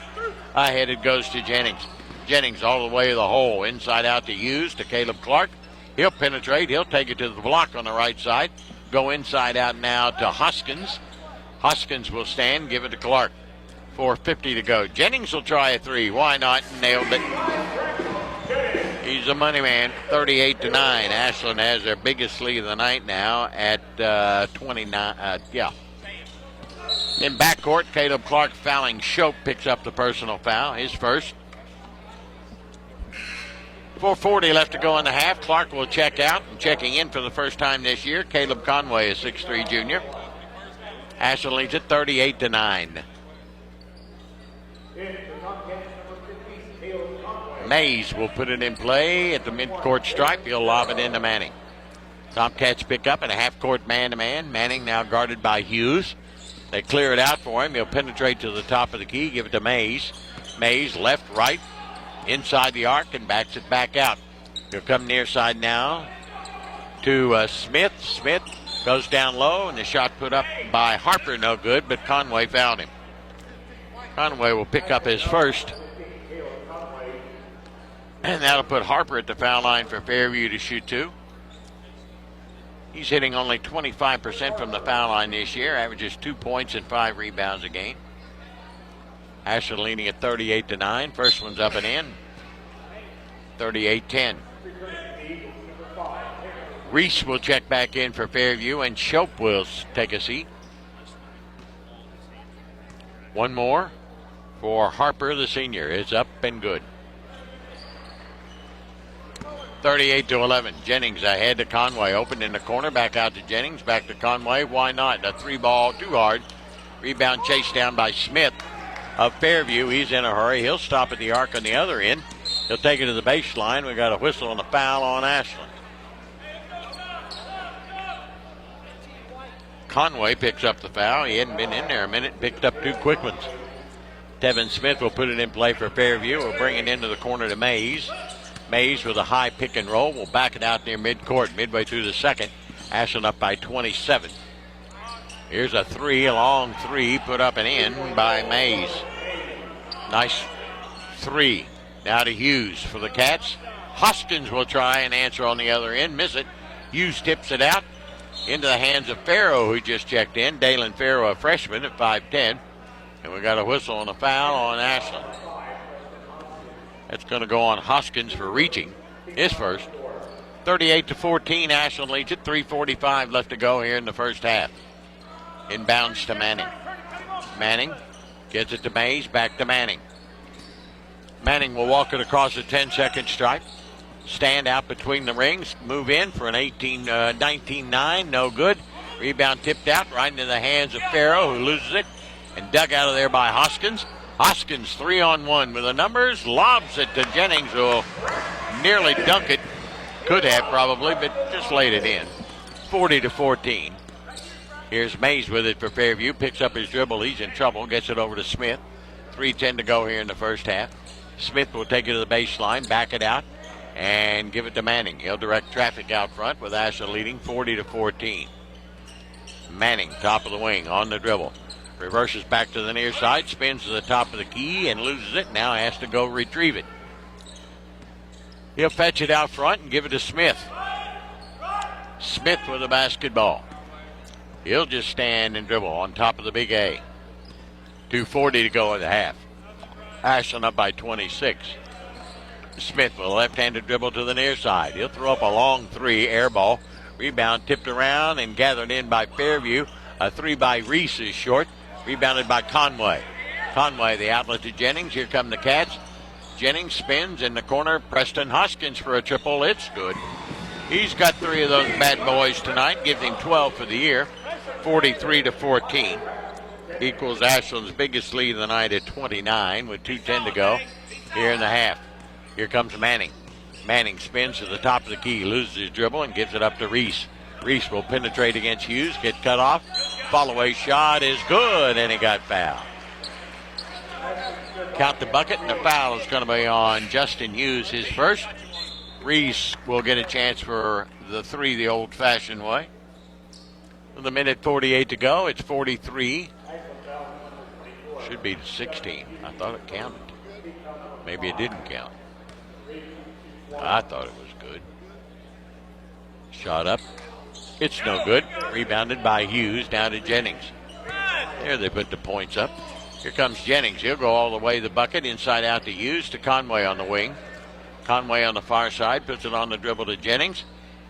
Ahead it goes to Jennings. Jennings all the way to the hole. Inside out to Hughes, to Caleb Clark. He'll penetrate. He'll take it to the block on the right side. Go inside out now to Hoskins. Hoskins will stand. Give it to Clark. 4:50 to go. Jennings will try a three. Why not? Nailed it. He's a money man. 38-9. Ashland has their biggest lead of the night now at 29. In backcourt, Caleb Clark fouling Shope, picks up the personal foul, his first. 4:40 left to go in the half. Clark will check out. And checking in for the first time this year, Caleb Conway, a 6'3 junior. Ashland leads it 38-9. Mays will put it in play at the midcourt stripe. He'll lob it into Manning. Tomcats pick up in a half-court man-to-man. Manning now guarded by Hughes. They clear it out for him. He'll penetrate to the top of the key, give it to Mays. Mays left, right, inside the arc, and backs it back out. He'll come near side now to Smith. Smith goes down low, and the shot put up by Harper, no good, but Conway fouled him. Conway will pick up his first. And that'll put Harper at the foul line for Fairview to shoot two. He's hitting only 25% from the foul line this year, averages 2 points and 5 rebounds a game. Ashland leading at 38-9. First one's up and in. 38-10. Reese will check back in for Fairview, and Shope will take a seat. One more for Harper, the senior. It's up and good. 38-11. Jennings ahead to Conway. Open in the corner. Back out to Jennings. Back to Conway. Why not? A three ball, too hard. Rebound chased down by Smith of Fairview. He's in a hurry. He'll stop at the arc on the other end. He'll take it to the baseline. We got a whistle and a foul on Ashland. Conway picks up the foul. He hadn't been in there a minute. Picked up 2 quick ones. Tevin Smith will put it in play for Fairview. We'll bring it into the corner to Mays. Mays with a high pick and roll will back it out near midcourt, midway through the second. Ashland up by 27. Here's a long three, put up and in by Mays. Nice three. Now to Hughes for the Cats. Hoskins will try and answer on the other end, miss it. Hughes tips it out into the hands of Farrow, who just checked in. Dalen Farrow, a freshman at 5'10". And we got a whistle and a foul on Ashland. That's going to go on Hoskins for reaching his first. 38-14, Ashland leads it. 3:45 left to go here in the first half. Inbounds to Manning. Manning gets it to Mays, back to Manning. Manning will walk it across the 10-second stripe. Stand out between the rings, move in for an 19-9, no good. Rebound tipped out right into the hands of Farrow, who loses it, and dug out of there by Hoskins. Hoskins 3-on-1 with the numbers, lobs it to Jennings, who will nearly dunk it. Could have probably, but just laid it in. 40-14. Here's Mays with it for Fairview. Picks up his dribble. He's in trouble. Gets it over to Smith. 3:10 to go here in the first half. Smith will take it to the baseline, back it out, and give it to Manning. He'll direct traffic out front with Ashland leading 40-14. Manning, top of the wing, on the dribble. Reverses back to the near side, spins to the top of the key and loses it. Now has to go retrieve it. He'll fetch it out front and give it to Smith. Smith with the basketball. He'll just stand and dribble on top of the big A. 2:40 to go in the half. Ashland up by 26. Smith with a left-handed dribble to the near side. He'll throw up a long three, air ball. Rebound tipped around and gathered in by Fairview. A three by Reese is short. Rebounded by Conway. Conway, the outlet to Jennings. Here come the Cats. Jennings spins in the corner. Preston Hoskins for a triple. It's good. He's got three of those bad boys tonight. Gives him 12 for the year. 43-14. Equals Ashland's biggest lead of the night at 29 with 2:10 to go here in the half. Here comes Manning. Manning spins to the top of the key, loses his dribble and gives it up to Reese. Reese will penetrate against Hughes, get cut off. Follow-away shot is good, and he got fouled. Count the bucket, and the foul is going to be on Justin Hughes, his first. Reese will get a chance for the three the old-fashioned way. With a minute 48 to go, it's 43. Should be 16. I thought it counted. Maybe it didn't count. I thought it was good. Shot up. It's no good. Rebounded by Hughes down to Jennings. There they put the points up. Here comes Jennings. He'll go all the way the bucket. Inside out to Hughes to Conway on the wing. Conway on the far side puts it on the dribble to Jennings.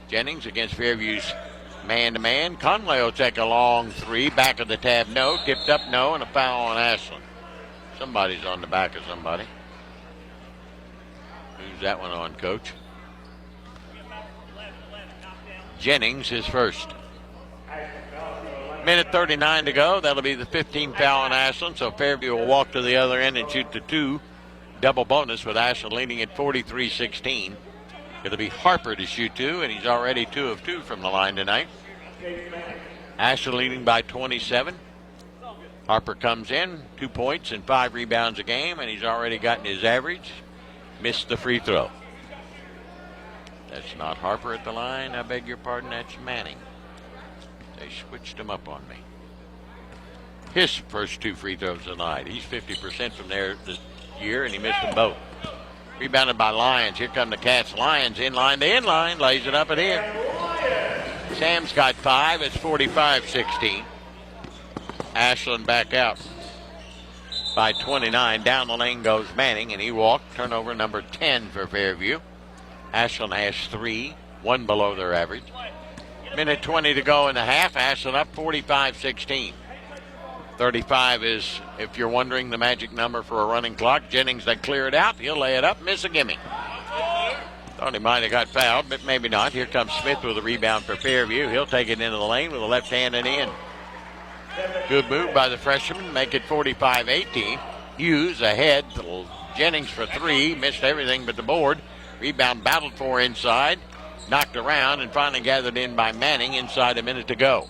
Jennings against Fairview's man-to-man. Conway will take a long three. Back of the tab, no. Tipped up, no. And a foul on Ashland. Somebody's on the back of somebody. Who's that one on, Coach? Jennings, his first. Minute 39 to go. That'll be the 15th foul on Ashland. So Fairview will walk to the other end and shoot the two. Double bonus with Ashland leading at 43-16. It'll be Harper to shoot two, and he's already 2 of 2 from the line tonight. Ashland leading by 27. Harper comes in, 2 points and 5 rebounds a game, and he's already gotten his average. Missed the free throw. That's not Harper at the line. I beg your pardon, that's Manning. They switched him up on me. His first 2 free throws tonight. He's 50% from there this year, and he missed them both. Rebounded by Lyons. Here come the Cats. Lyons in line to in line. Lays it up and in. Sam's got 5. It's 45-16. Ashland back out by 29. Down the lane goes Manning, and he walked. Turnover number 10 for Fairview. Ashland has 3. 1 below their average. Minute 20 to go in the half. Ashland up 45-16. 35 is, if you're wondering, the magic number for a running clock. Jennings, they clear it out. He'll lay it up, miss a gimme. Thought he might have got fouled, but maybe not. Here comes Smith with a rebound for Fairview. He'll take it into the lane with a left hand and in. Good move by the freshman, make it 45-18. Hughes ahead. Jennings for 3, missed everything but the board. Rebound battled for inside, knocked around, and finally gathered in by Manning inside a minute to go.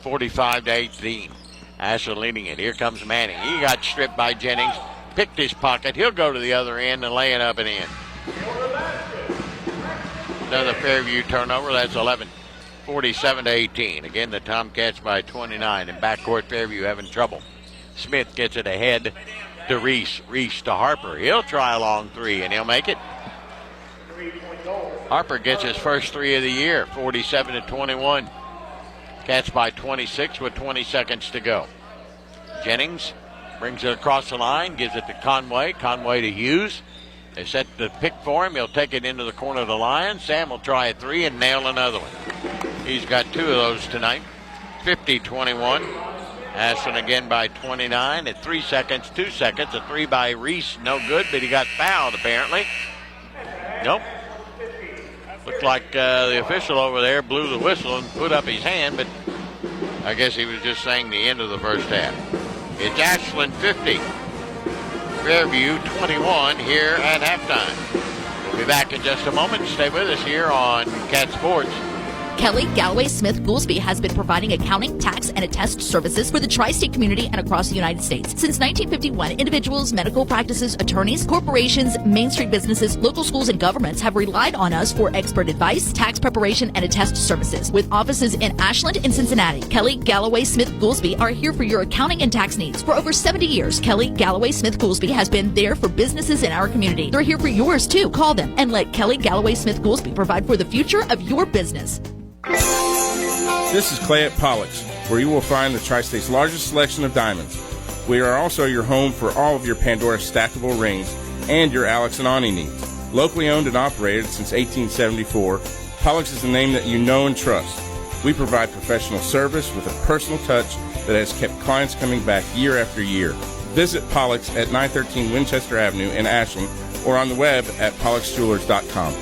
45-18. Ashland leading it. Here comes Manning. He got stripped by Jennings, picked his pocket. He'll go to the other end and lay it up and in. Another Fairview turnover. That's 11. 47-18. Again, the Tomcats by 29. In backcourt, Fairview having trouble. Smith gets it ahead to Reese. Reese to Harper. He'll try a long 3, and he'll make it. Harper gets his first 3 of the year. 47-21. Cats by 26 with 20 seconds to go. Jennings brings it across the line, gives it to Conway. Conway to Hughes. They set the pick for him. He'll take it into the corner of the Lions. Sam will try a 3 and nail another one. He's got 2 of those tonight. 50-21. Ashland again by 29 at 3 seconds, 2 seconds. A 3 by Reese, no good, but he got fouled apparently. Nope. Looked like the official over there blew the whistle and put up his hand, but I guess he was just saying the end of the first half. It's Ashland 50, Fairview 21 here at halftime. We'll be back in just a moment. Stay with us here on Cat Sports
Kelly Galloway Smith Goolsby has been providing accounting, tax, and attest services for the tri-state community and across the United States. Since 1951, individuals, medical practices, attorneys, corporations, Main Street businesses, local schools, and governments have relied on us for expert advice, tax preparation, and attest services. With offices in Ashland and Cincinnati, Kelly Galloway Smith Goolsby are here for your accounting and tax needs. For over 70 years, Kelly Galloway Smith Goolsby has been there for businesses in our community. They're here for yours too. Call them and let Kelly Galloway Smith Goolsby provide for the future of your business.
This is Clay at Pollock's, where you will find the Tri-State's largest selection of diamonds. We are also your home for all of your Pandora stackable rings and your Alex and Ani needs. Locally owned and operated since 1874, Pollock's is the name that you know and trust. We provide professional service with a personal touch that has kept clients coming back year after year. Visit Pollock's at 913 Winchester Avenue in Ashland or on the web at pollocksjewelers.com.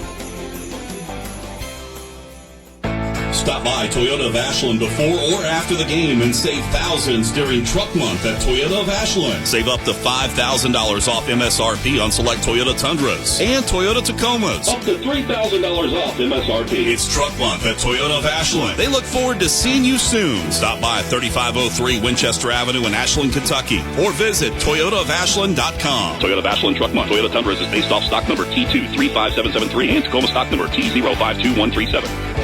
Stop by Toyota of Ashland before or after the game and save thousands during Truck Month at Toyota of Ashland. Save up to $5,000 off MSRP on select Toyota Tundras and Toyota Tacomas. Up to $3,000 off MSRP. It's Truck Month at Toyota of Ashland. They look forward to seeing you soon. Stop by 3503 Winchester Avenue in Ashland, Kentucky, or visit ToyotaofAshland.com.
Toyota of Ashland Truck Month. Toyota Tundras is based off stock number T235773 and Tacoma stock number T052137.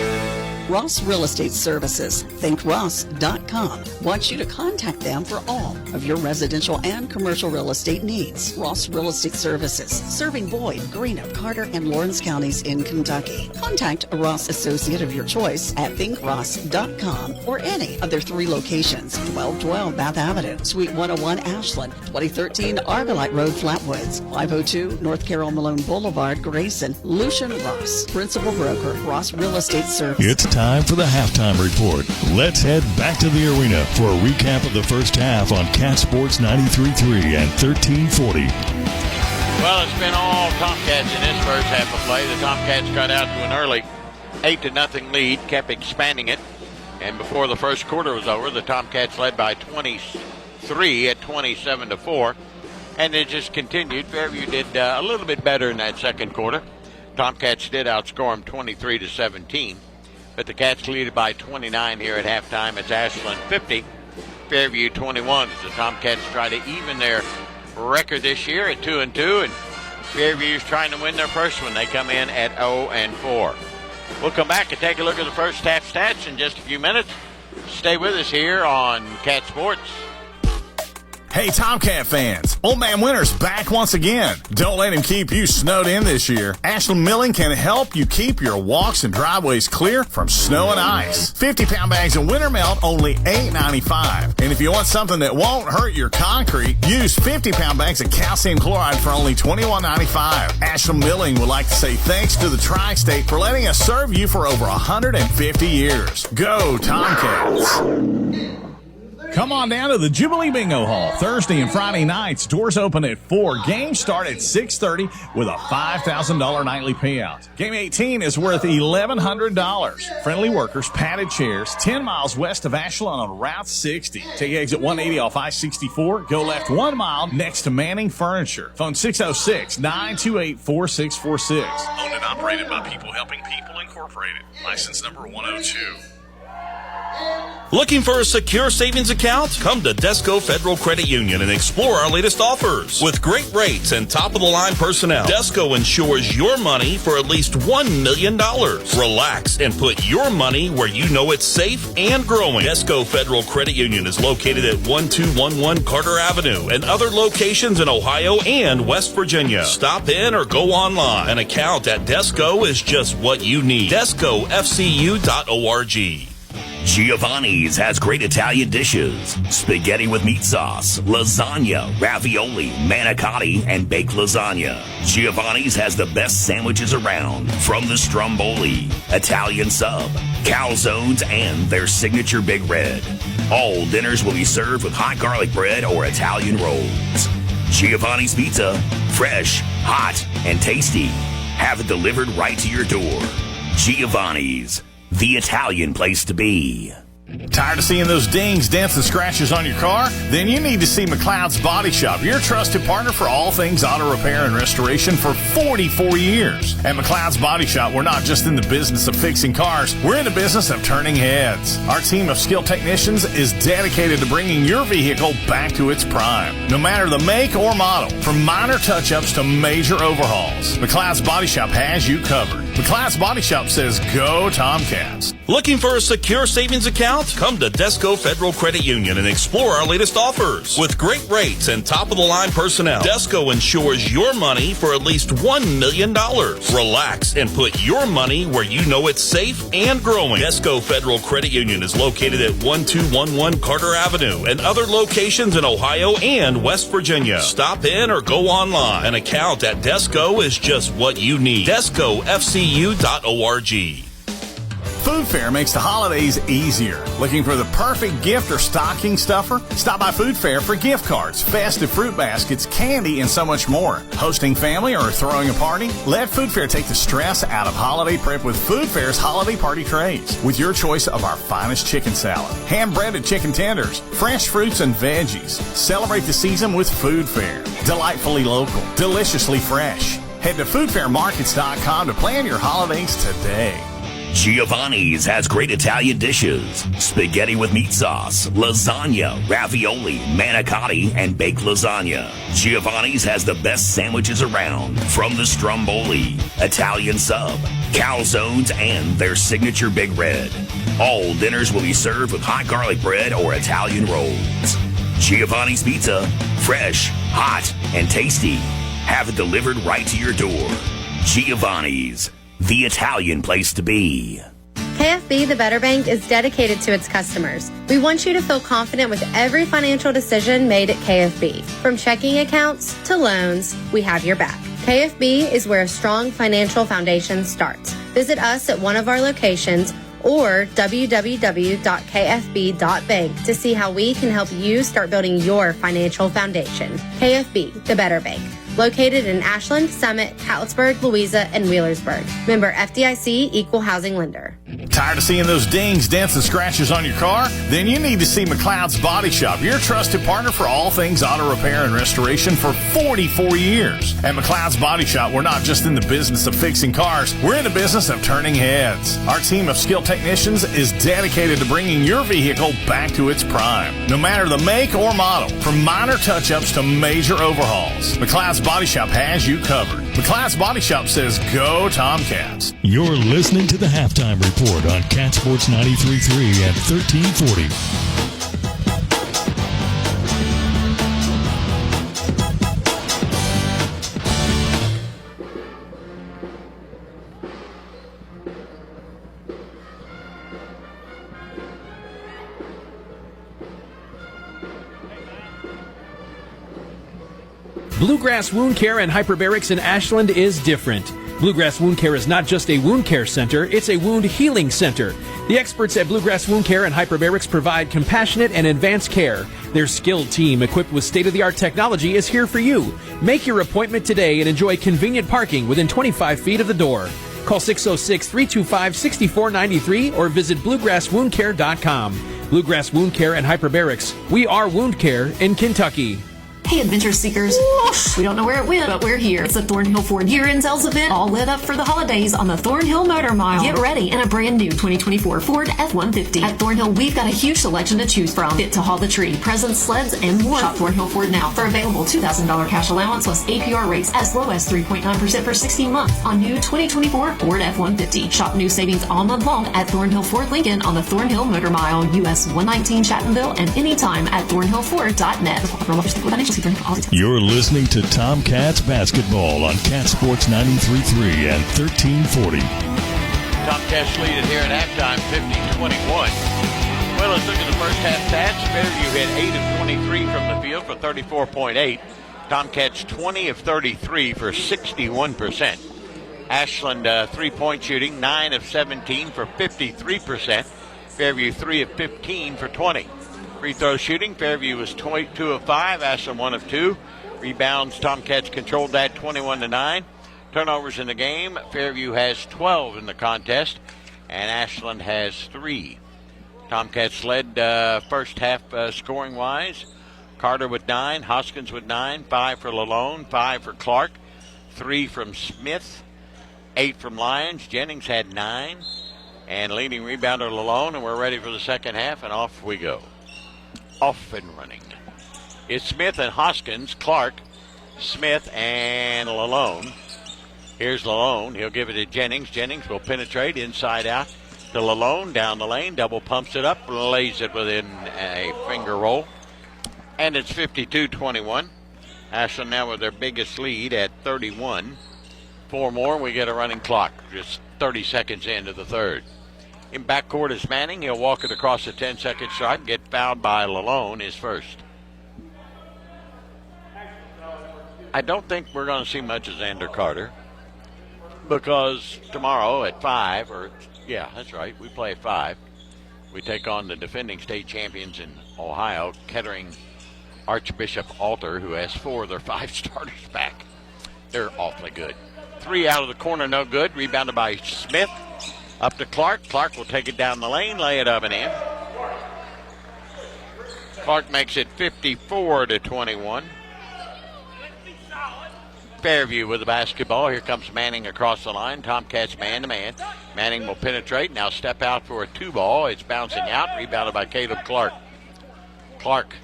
Ross Real Estate Services. ThinkRoss.com wants you to contact them for all of your residential and commercial real estate needs. Ross Real Estate Services, serving Boyd, Greenup, Carter, and Lawrence counties in Kentucky. Contact a Ross associate of your choice at ThinkRoss.com or any of their 3 locations: 1212 Bath Avenue, Suite 101 Ashland, 2013 Arbolite Road, Flatwoods, 502 North Carroll Malone Boulevard, Grayson. Lucian Ross, Principal Broker, Ross Real Estate Services.
It's time for the halftime report. Let's head back to the arena for a recap of the first half on Cat Sports 93.3 and 1340.
Well, it's been all Tomcats in this first half of play. The Tomcats got out to an early 8-0 lead, kept expanding it, and before the first quarter was over, the Tomcats led by 23 at 27-4, and it just continued. Fairview did a little bit better in that second quarter. Tomcats did outscore them 23-17. But the Cats lead by 29 here at halftime. It's Ashland 50, Fairview 21. As the Tomcats try to even their record this year at 2-2, and Fairview's trying to win their first one. They come in at 0-4. We'll come back and take a look at the first half stats in just a few minutes. Stay with us here on Cat Sports.
Hey, Tomcat fans, Old Man Winter's back once again. Don't let him keep you snowed in this year. Ashland Milling can help you keep your walks and driveways clear from snow and ice. 50-pound bags of winter melt, only $8.95. And if you want something that won't hurt your concrete, use 50-pound bags of calcium chloride for only $21.95. Ashland Milling would like to say thanks to the Tri-State for letting us serve you for over 150 years. Go, Tomcats! Come on down to the Jubilee Bingo Hall Thursday and Friday nights. Doors open at 4. Games start at 6:30 with a $5,000 nightly payout. Game 18 is worth $1,100. Friendly workers, padded chairs, 10 miles west of Ashland on Route 60. Take exit 180 off I-64. Go left 1 mile next to Manning Furniture. Phone 606-928-4646. Owned and operated by People Helping People Incorporated. License number 102.
Looking for a secure savings account? Come to Desco Federal Credit Union and explore our latest offers. With great rates and top-of-the-line personnel, Desco insures your money for at least $1 million. Relax and put your money where you know it's safe and growing. Desco Federal Credit Union is located at 1211 Carter Avenue and other locations in Ohio and West Virginia. Stop in or go online. An account at Desco is just what you need. DescoFCU.org.
Giovanni's has great Italian dishes. Spaghetti with meat sauce, lasagna, ravioli, manicotti, and baked lasagna. Giovanni's has the best sandwiches around, from the stromboli, Italian sub, calzones, and their signature Big Red. All dinners will be served with hot garlic bread or Italian rolls. Giovanni's Pizza, fresh, hot, and tasty. Have it delivered right to your door. Giovanni's, the Italian place to be.
Tired of seeing those dings, dents, and scratches on your car? Then you need to see McLeod's Body Shop, your trusted partner for all things auto repair and restoration for 44 years. At McLeod's Body Shop, we're not just in the business of fixing cars, we're in the business of turning heads. Our team of skilled technicians is dedicated to bringing your vehicle back to its prime. No matter the make or model, from minor touch-ups to major overhauls, McLeod's Body Shop has you covered. McLeod's Body Shop says, go Tomcats.
Looking for a secure savings account? Come to Desco Federal Credit Union and explore our latest offers. With great rates and top-of-the-line personnel, Desco insures your money for at least $1 million. Relax and put your money where you know it's safe and growing. Desco Federal Credit Union is located at 1211 Carter Avenue and other locations in Ohio and West Virginia. Stop in or go online. An account at Desco is just what you need. DescoFCU.org.
Food Fair makes the holidays easier. Looking for the perfect gift or stocking stuffer? Stop by Food Fair for gift cards, festive fruit baskets, candy, and so much more. Hosting family or throwing a party? Let Food Fair take the stress out of holiday prep with Food Fair's holiday party trays. With your choice of our finest chicken salad, hand-breaded chicken tenders, fresh fruits and veggies. Celebrate the season with Food Fair. Delightfully local, deliciously fresh. Head to foodfairmarkets.com to plan your holidays today.
Giovanni's has great Italian dishes. Spaghetti with meat sauce, lasagna, ravioli, manicotti, and baked lasagna. Giovanni's has the best sandwiches around, from the stromboli, Italian sub, calzones, and their signature Big Red. All dinners will be served with hot garlic bread or Italian rolls. Giovanni's Pizza, fresh, hot, and tasty. Have it delivered right to your door. Giovanni's, the Italian place to be.
KFB, the Better Bank, is dedicated to its customers. We want you to feel confident with every financial decision made at KFB. From checking accounts to loans, we have your back. KFB is where a strong financial foundation starts. Visit us at one of our locations or www.kfb.bank to see how we can help you start building your financial foundation. KFB, the Better Bank. Located in Ashland, Summit, Catlettsburg, Louisa, and Wheelersburg. Member FDIC, Equal Housing Lender.
Tired of seeing those dings, dents, and scratches on your car? Then you need to see McLeod's Body Shop, your trusted partner for all things auto repair and restoration for 44 years. At McLeod's Body Shop, we're not just in the business of fixing cars, we're in the business of turning heads. Our team of skilled technicians is dedicated to bringing your vehicle back to its prime. No matter the make or model, from minor touch-ups to major overhauls, McLeod's Body Shop has you covered. McLeod's Body Shop says, go Tomcats.
You're listening to the Halftime Report on Cat Sports 93.3 at 1340.
Bluegrass Wound Care and Hyperbarics in Ashland is different. Bluegrass Wound Care is not just a wound care center, it's a wound healing center. The experts at Bluegrass Wound Care and Hyperbarics provide compassionate and advanced care. Their skilled team, equipped with state-of-the-art technology, is here for you. Make your appointment today and enjoy convenient parking within 25 feet of the door. Call 606-325-6493 or visit bluegrasswoundcare.com. Bluegrass Wound Care and Hyperbarics. We are wound care in Kentucky.
Hey, adventure seekers. We don't know where it went, but we're here. It's the Thornhill Ford year-end sales event, all lit up for the holidays on the Thornhill Motor Mile. Get ready in a brand new 2024 Ford F-150. At Thornhill, we've got a huge selection to choose from. Fit to haul the tree, presents, sleds, and more. Shop Thornhill Ford now for available $2,000 cash allowance plus APR rates as low as 3.9% for 16 months on new 2024 Ford F-150. Shop new savings all month long at Thornhill Ford Lincoln on the Thornhill Motor Mile, US 119 Chattanville, and anytime at thornhillford.net.
You're listening to Tomcats basketball on Cat Sports 93.3 and 1340.
Tomcats lead it here at halftime, 50-21. Well, let's look at the first half stats. Fairview hit 8 of 23 from the field for 34.8. Tomcats 20 of 33 for 61%. Ashland three-point shooting, 9 of 17 for 53%. Fairview 3 of 15 for 20. Free throw shooting, Fairview was 2 of 5, Ashland 1 of 2. Rebounds, Tomcats controlled that 21-9. Turnovers in the game, Fairview has 12 in the contest, and Ashland has 3. Tomcats led first half scoring-wise. Carter with 9, Hoskins with 9, 5 for Lalone, 5 for Clark, 3 from Smith, 8 from Lyons. Jennings had 9. And leading rebounder Lalone, and we're ready for the second half, and off we go. Off and running. It's Smith and Hoskins, Clark, Smith, and Lalone. Here's Lalone. He'll give it to Jennings. Jennings will penetrate inside out to Lalone, down the lane, double pumps it up, lays it within a finger roll. And it's 52-21. Ashland now with their biggest lead at 31. 4 more, we get a running clock. Just 30 seconds into the third. In backcourt is Manning. He'll walk it across the 10-second shot and get fouled by Lalone, his first. I don't think we're going to see much of Xander Carter because tomorrow at 5, that's right, we play at 5. We take on the defending state champions in Ohio, Kettering Archbishop Alter, who has 4 of their 5 starters back. They're awfully good. 3 out of the corner, no good. Rebounded by Smith. Up to Clark. Clark will take it down the lane, lay it up and in. Clark makes it 54-21. Fairview with the basketball. Here comes Manning across the line. Tomcats man-to-man. Manning will penetrate. Now step out for a 2-ball. It's bouncing out. Rebounded by Caleb Clark. Clark,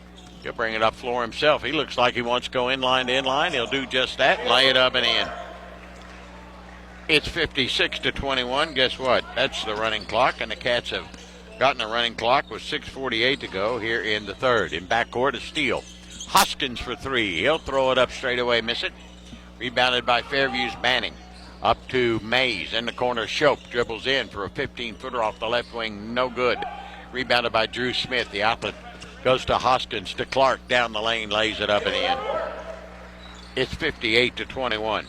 he'll bring it up floor himself. He looks like he wants to go inline to inline. He'll do just that and lay it up and in. It's 56-21. Guess what? That's the running clock, and the Cats have gotten a running clock with 6:48 to go here in the third. In backcourt, a steal. Hoskins for 3. He'll throw it up straight away, miss it. Rebounded by Fairview's Manning. Up to Mays. In the corner, Shope dribbles in for a 15-footer off the left wing. No good. Rebounded by Drew Smith. The outlet goes to Hoskins. To Clark. Down the lane. Lays it up and in. It's 58-21.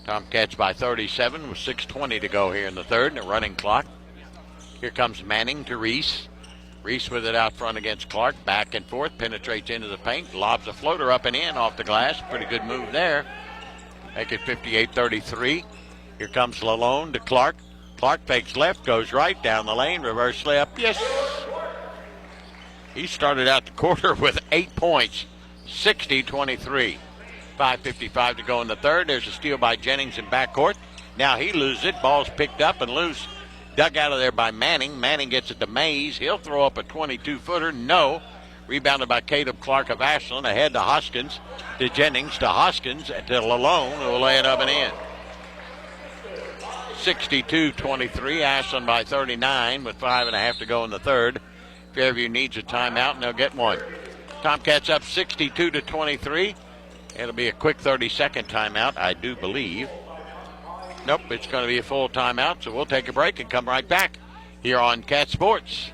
Tomcats by 37 with 6:20 to go here in the third and a running clock. Here comes Manning to Reese. Reese with it out front against Clark. Back and forth. Penetrates into the paint. Lobs a floater up and in off the glass. Pretty good move there. Make it 58-33. Here comes Lalone to Clark. Clark fakes left. Goes right. Down the lane. Reverse layup. Yes. He started out the quarter with 8 points. 60-23. 5:55 to go in the third. There's a steal by Jennings in backcourt. Now he loses it. Ball's picked up and loose. Dug out of there by Manning. Manning gets it to Mays. He'll throw up a 22-footer. No. Rebounded by Caleb Clark of Ashland. Ahead to Hoskins. To Jennings. To Hoskins. To Lalone, who will lay it up and in. 62-23. Ashland by 39 with 5.5 to go in the third. Fairview needs a timeout, and they'll get one. Tomcats up 62-23. It'll be a quick 30-second timeout, I do believe. Nope, it's going to be a full timeout, so we'll take a break and come right back here on Cat Sports.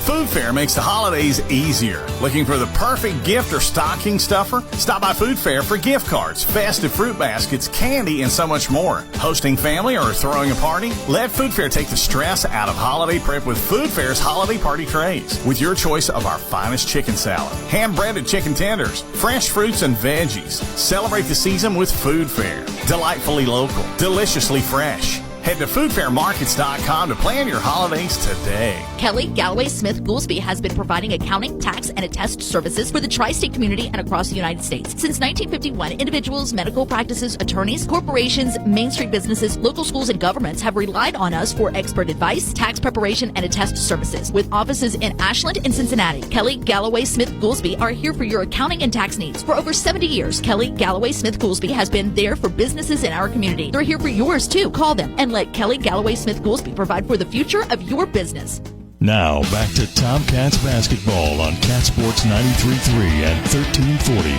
Food Fair makes the holidays easier. Looking for the perfect gift or stocking stuffer? Stop by Food Fair for gift cards, festive fruit baskets, candy, and so much more. Hosting family or throwing a party? Let Food Fair take the stress out of holiday prep with Food Fair's holiday party trays. With your choice of our finest chicken salad, hand-breaded chicken tenders, fresh fruits and veggies. Celebrate the season with Food Fair. Delightfully local, deliciously fresh. Head to foodfairmarkets.com to plan your holidays today.
Kelly Galloway Smith Goolsby has been providing accounting, tax, and attest services for the tri-state community and across the United States. Since 1951, individuals, medical practices, attorneys, corporations, Main Street businesses, local schools, and governments have relied on us for expert advice, tax preparation, and attest services. With offices in Ashland and Cincinnati, Kelly Galloway Smith Goolsby are here for your accounting and tax needs. For over 70 years, Kelly Galloway Smith Goolsby has been there for businesses in our community. They're here for yours, too. Call them and let Kelly Galloway Smith Goolsby provide for the future of your business.
Now back to Tomcats basketball on Cat Sports 93.3 and 1340.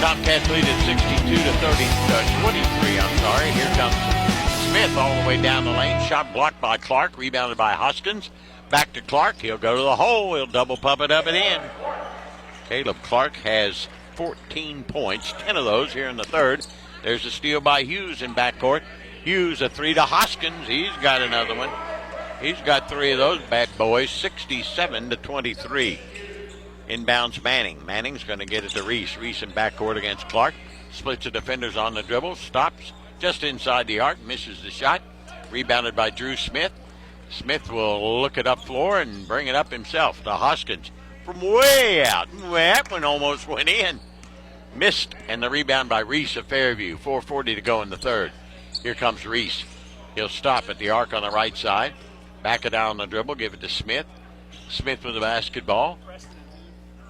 Tomcats lead at 23. Here comes Smith all the way down the lane. Shot blocked by Clark, rebounded by Hoskins. Back to Clark. He'll go to the hole. He'll double pump it up and in. Caleb Clark has 14 points, 10 of those here in the third. There's a steal by Hughes in backcourt. Hughes, a 3 to Hoskins. He's got another one. He's got 3 of those bad boys. 67-23. Inbounds Manning. Manning's going to get it to Reese. Reese in backcourt against Clark. Splits the defenders on the dribble. Stops just inside the arc. Misses the shot. Rebounded by Drew Smith. Smith will look it up floor and bring it up himself to Hoskins from way out. That one almost went in. Missed, and the rebound by Reese of Fairview. 4:40 to go in the third. Here comes Reese. He'll stop at the arc on the right side. Back it down on the dribble, give it to Smith. Smith with the basketball.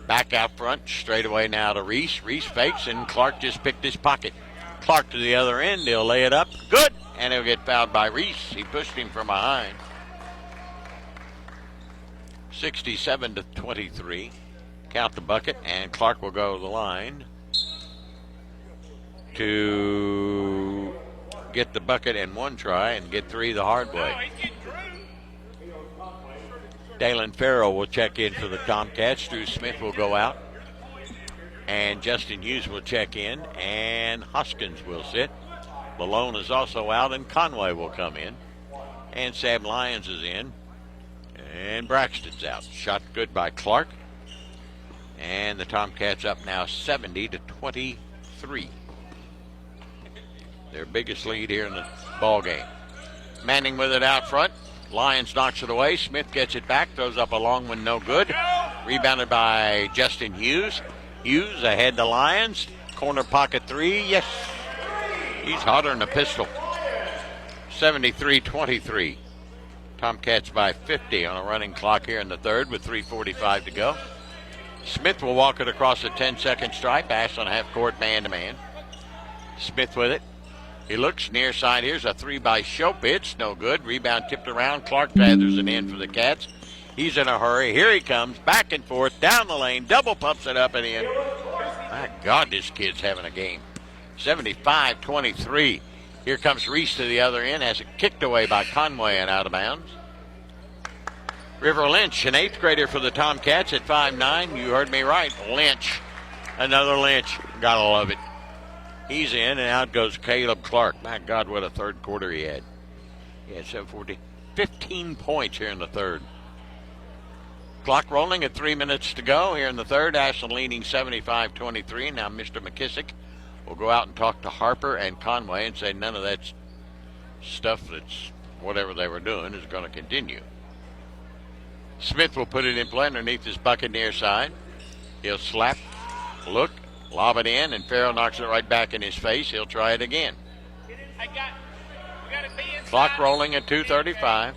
Back out front, straight away now to Reese. Reese fakes, and Clark just picked his pocket. Clark to the other end. He'll lay it up. Good! And he'll get fouled by Reese. He pushed him from behind. 67-23. Count the bucket, and Clark will go to the line to get the bucket in one try and get three the hard way. Dalen Farrell will check in for the Tomcats. Drew Smith will go out. And Justin Hughes will check in. And Hoskins will sit. Malone is also out, and Conway will come in. And Sam Lyons is in. And Braxton's out. Shot good by Clark. And the Tomcats up now 70-23. Their biggest lead here in the ball game. Manning with it out front. Lyons knocks it away. Smith gets it back. Throws up a long one, no good. Rebounded by Justin Hughes. Hughes ahead to Lyons. Corner pocket three. Yes. He's hotter than a pistol. 73-23. Tomcats by 50 on a running clock here in the third with 3:45 to go. Smith will walk it across the 10-second stripe. Ashland half court man-to-man. Smith with it. He looks near side. Here's a three by Shope. It's no good. Rebound tipped around. Clark gathers it in for the Cats. He's in a hurry. Here he comes. Back and forth. Down the lane. Double pumps it up and in. My God, this kid's having a game. 75-23. Here comes Reese to the other end. Has it kicked away by Conway and out of bounds. River Lynch, an eighth grader for the Tomcats at 5'9". You heard me right. Lynch. Another Lynch. Gotta love it. He's in, and out goes Caleb Clark. My God, what a third quarter he had. He had 15 points here in the third. Clock rolling at 3 minutes to go here in the third. Ashland leading 75-23. Now Mr. McKissick will go out and talk to Harper and Conway and say none of that stuff that's whatever they were doing is going to continue. Smith will put it in play underneath his bucket near side. He'll slap, look, lob it in, and Farrell knocks it right back in his face. He'll try it again. Clock rolling at 2:35.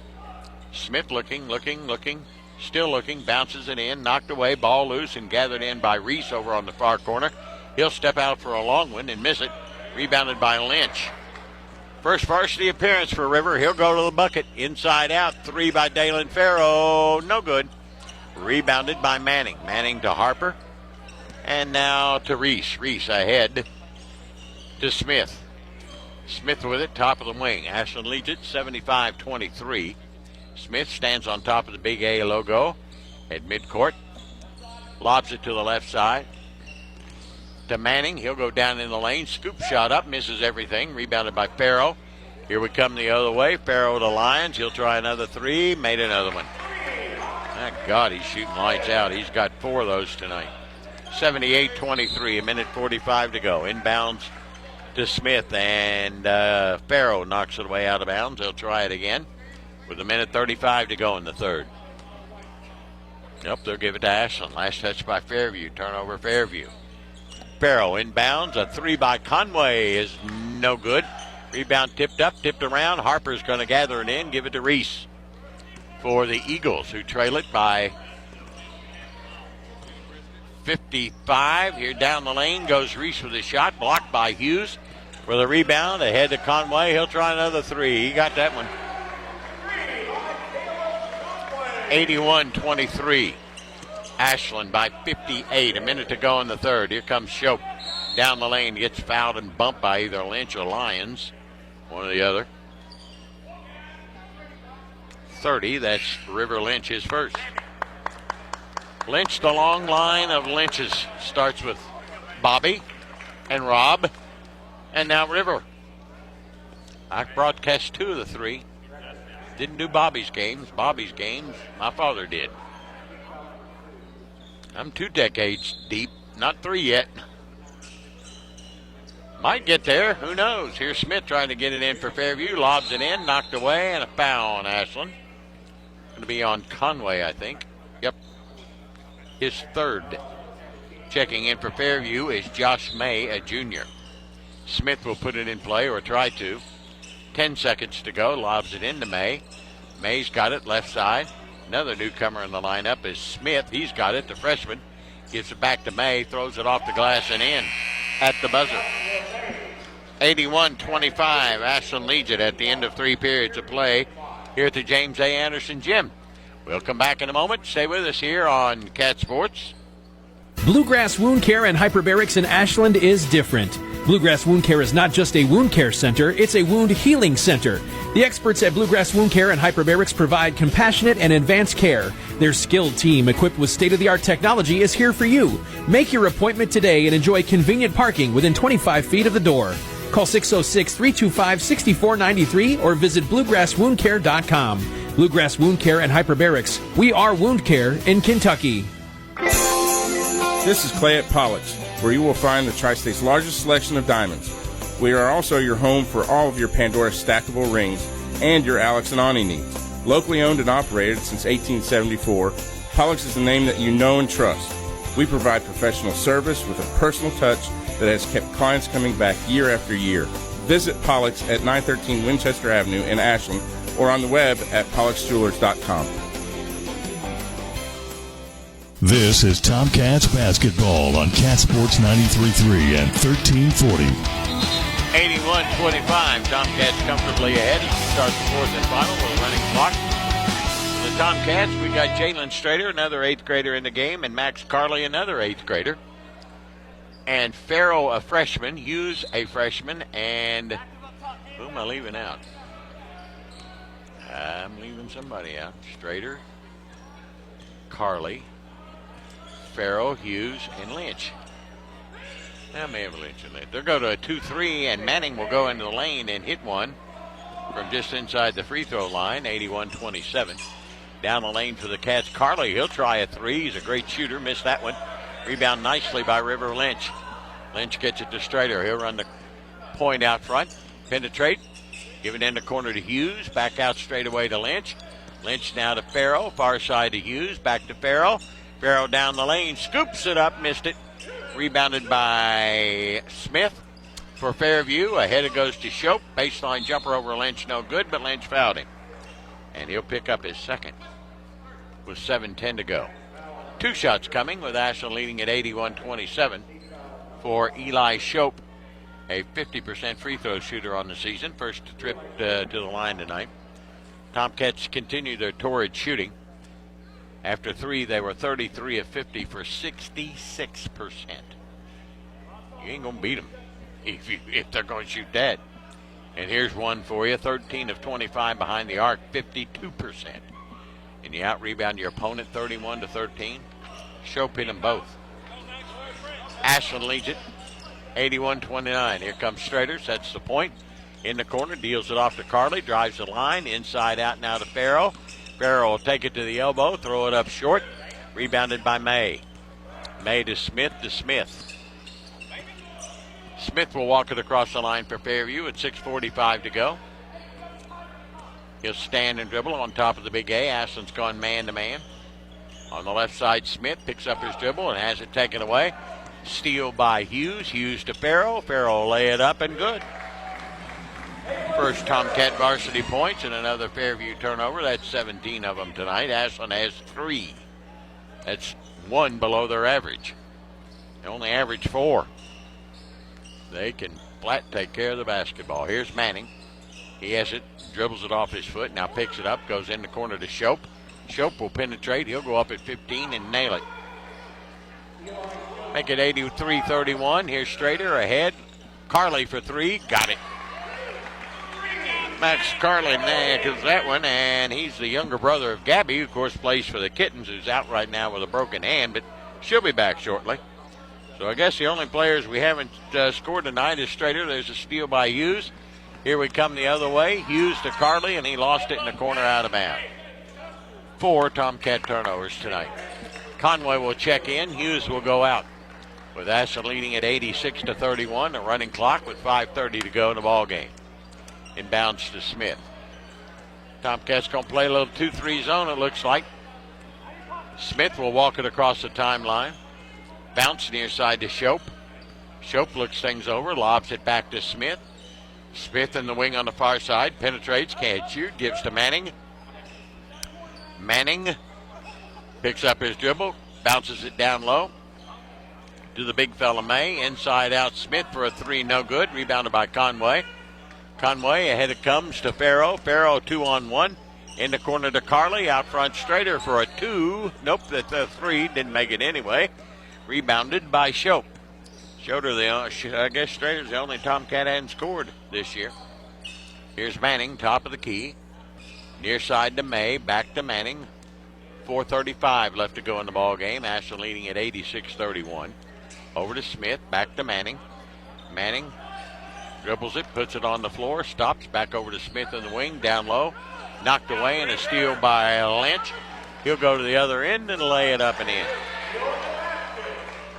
Smith looking, still looking, bounces it in, knocked away, ball loose, and gathered in by Reese over on the far corner. He'll step out for a long one and miss it. Rebounded by Lynch. First varsity appearance for River. He'll go to the bucket. Inside out. Three by Dalen Farrow. No good. Rebounded by Manning. Manning to Harper. And now to Reese. Reese ahead to Smith. Smith with it, top of the wing. Ashland leads it 75-23. Smith stands on top of the Big A logo at midcourt. Lobs it to the left side. To Manning. He'll go down in the lane. Scoop shot up. Misses everything. Rebounded by Farrow. Here we come the other way. Farrow to Lyons. He'll try another three. Made another one. My God, he's shooting lights out. He's got 4 of those tonight. 78-23. A minute 45 to go. Inbounds to Smith. And Farrow knocks it away out of bounds. He'll try it again with a minute 35 to go in the third. Nope, they'll give it to Ashland. Last touch by Fairview. Turnover Fairview. Farrow inbounds. A three by Conway is no good. Rebound tipped up, tipped around. Harper's going to gather it in, give it to Reese for the Eagles, who trail it by 55. Here down the lane goes Reese with a shot, blocked by Hughes. With a rebound ahead to Conway. He'll try another three. He got that one. 81-23. Ashland by 58. A minute to go in the third. Here comes Shope down the lane. Gets fouled and bumped by either Lynch or Lyons. One or the other. 30. That's River Lynch, his first. Lynch, the long line of Lynches. Starts with Bobby and Rob. And now River. I broadcast 2 of the 3. Didn't do Bobby's games. Bobby's games, my father did. I'm 2 decades deep, not 3 yet. Might get there. Who knows? Here's Smith trying to get it in for Fairview. Lobs it in, knocked away, and a foul on Ashland. Going to be on Conway, I think. Yep. His third. Checking in for Fairview is Josh May, a junior. Smith will put it in play, or try to. 10 seconds to go. Lobs it into May. May's got it left side. Another newcomer in the lineup is Smith. He's got it, the freshman. Gives it back to May, throws it off the glass and in at the buzzer. 81-25. Ashland leads it at the end of 3 periods of play here at the James A. Anderson Gym. We'll come back in a moment. Stay with us here on Cat Sports.
Bluegrass Wound Care and Hyperbarics in Ashland is different. Bluegrass Wound Care is not just a wound care center, it's a wound healing center. The experts at Bluegrass Wound Care and Hyperbarics provide compassionate and advanced care. Their skilled team, equipped with state-of-the-art technology, is here for you. Make your appointment today and enjoy convenient parking within 25 feet of the door. Call 606-325-6493 or visit bluegrasswoundcare.com. Bluegrass Wound Care and Hyperbarics. We are wound care in Kentucky.
This is Clay at Pollock's, where you will find the Tri-State's largest selection of diamonds. We are also your home for all of your Pandora stackable rings and your Alex and Ani needs. Locally owned and operated since 1874, Pollock's is the name that you know and trust. We provide professional service with a personal touch that has kept clients coming back year after year. Visit Pollock's at 913 Winchester Avenue in Ashland or on the web at pollocksjewelers.com.
This is Tomcats basketball on Cat Sports 93.3 and 1340.
81-25. Tomcats comfortably ahead as we start the fourth and final with a running clock. For the Tomcats, we got Jalen Strader, another 8th grader in the game, and Max Carley, another 8th grader. And Farrell, a freshman, Hughes, a freshman, and who am I leaving out? I'm leaving somebody out. Strader, Carley, Farrell, Hughes, and Lynch. I may have Lynch in there. They'll go to a 2-3, and Manning will go into the lane and hit one from just inside the free throw line, 81-27. Down the lane for the Cats, Carley. He'll try a 3. He's a great shooter. Missed that one. Rebound nicely by River Lynch. Lynch gets it to Strader. He'll run the point out front. Penetrate. Give it in the corner to Hughes. Back out straight away to Lynch. Lynch now to Farrell. Far side to Hughes. Back to Farrell. Farrell down the lane. Scoops it up. Missed it. Rebounded by Smith for Fairview. Ahead it goes to Shope. Baseline jumper over Lynch. No good, but Lynch fouled him. And he'll pick up his second with 7:10 to go. 2 shots coming with Ashland leading at 81-27 for Eli Shope, a 50% free throw shooter on the season. First trip to the line tonight. Tomcats continue their torrid shooting. After 3, they were 33 of 50 for 66%. You ain't going to beat them if they're going to shoot that. And here's one for you, 13 of 25 behind the arc, 52%. And you out-rebound your opponent 31-13. Shope hit them both. Ashland leads it, 81-29. Here comes Strader, sets the point. In the corner, deals it off to Carley, drives the line, inside out now to Farrell. Farrell will take it to the elbow, throw it up short. Rebounded by May. May to Smith Smith will walk it across the line for Fairview at 6:45 to go. He'll stand and dribble on top of the big A. Ashland's gone man-to-man. On the left side, Smith picks up his dribble and has it taken away. Steal by Hughes. Hughes to Farrell. Farrell will lay it up and good. First Tomcat varsity points and another Fairview turnover. That's 17 of them tonight. Ashland has 3. That's 1 below their average. They only average 4. They can flat take care of the basketball. Here's Manning. He has it, dribbles it off his foot, now picks it up, goes in the corner to Shope. Shope will penetrate. He'll go up at 15 and nail it. Make it 83-31. Here's Strader ahead. Carley for 3. Got it. Max Carley nails that one, and he's the younger brother of Gabby, who, of course, plays for the Kittens, who's out right now with a broken hand, but she'll be back shortly. So I guess the only players we haven't scored tonight is Strader. There's a steal by Hughes. Here we come the other way. Hughes to Carley, and he lost it in the corner out of bounds. 4 Tomcat turnovers tonight. Conway will check in. Hughes will go out. with Ashland leading at 86-31, a running clock with 5:30 to go in the ball game. Inbounds to Smith. Tomcats going to play a little 2-3 zone, it looks like. Smith will walk it across the timeline. Bounce near side to Shope. Shope looks things over, lobs it back to Smith. Smith in the wing on the far side, penetrates, can't shoot, gives to Manning. Manning picks up his dribble, bounces it down low to the big fella May. Inside out Smith for a three, no good. Rebounded by Conway. Conway ahead it comes to Farrow. Farrow 2-on-1. In the corner to Carley. Out front Strader for a two. Nope, that's a three. Didn't make it anyway. Rebounded by Shope. I guess Strader's the only Tomcat hadn't scored this year. Here's Manning, top of the key. Near side to May, back to Manning. 4:35 left to go in the ball game. Ashland leading at 86-31. Over to Smith, back to Manning. Manning dribbles it, puts it on the floor, stops, back over to Smith in the wing, down low. Knocked away and a steal by Lynch. He'll go to the other end and lay it up and in.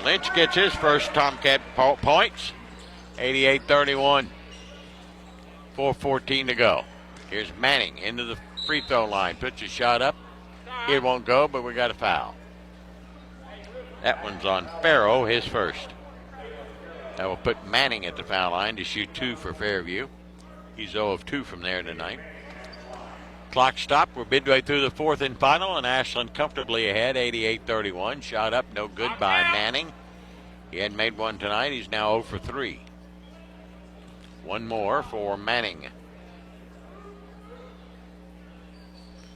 Lynch gets his first Tomcat points. 88-31. 4:14 to go. Here's Manning into the free throw line. Puts his shot up. It won't go, but we got a foul. That one's on Farrow, his first. That will put Manning at the foul line to shoot two for Fairview. He's 0 of 2 from there tonight. Clock stopped. We're midway through the fourth and final, and Ashland comfortably ahead, 88-31. Shot up, no good by Manning. He hadn't made one tonight. He's now 0 for 3. One more for Manning.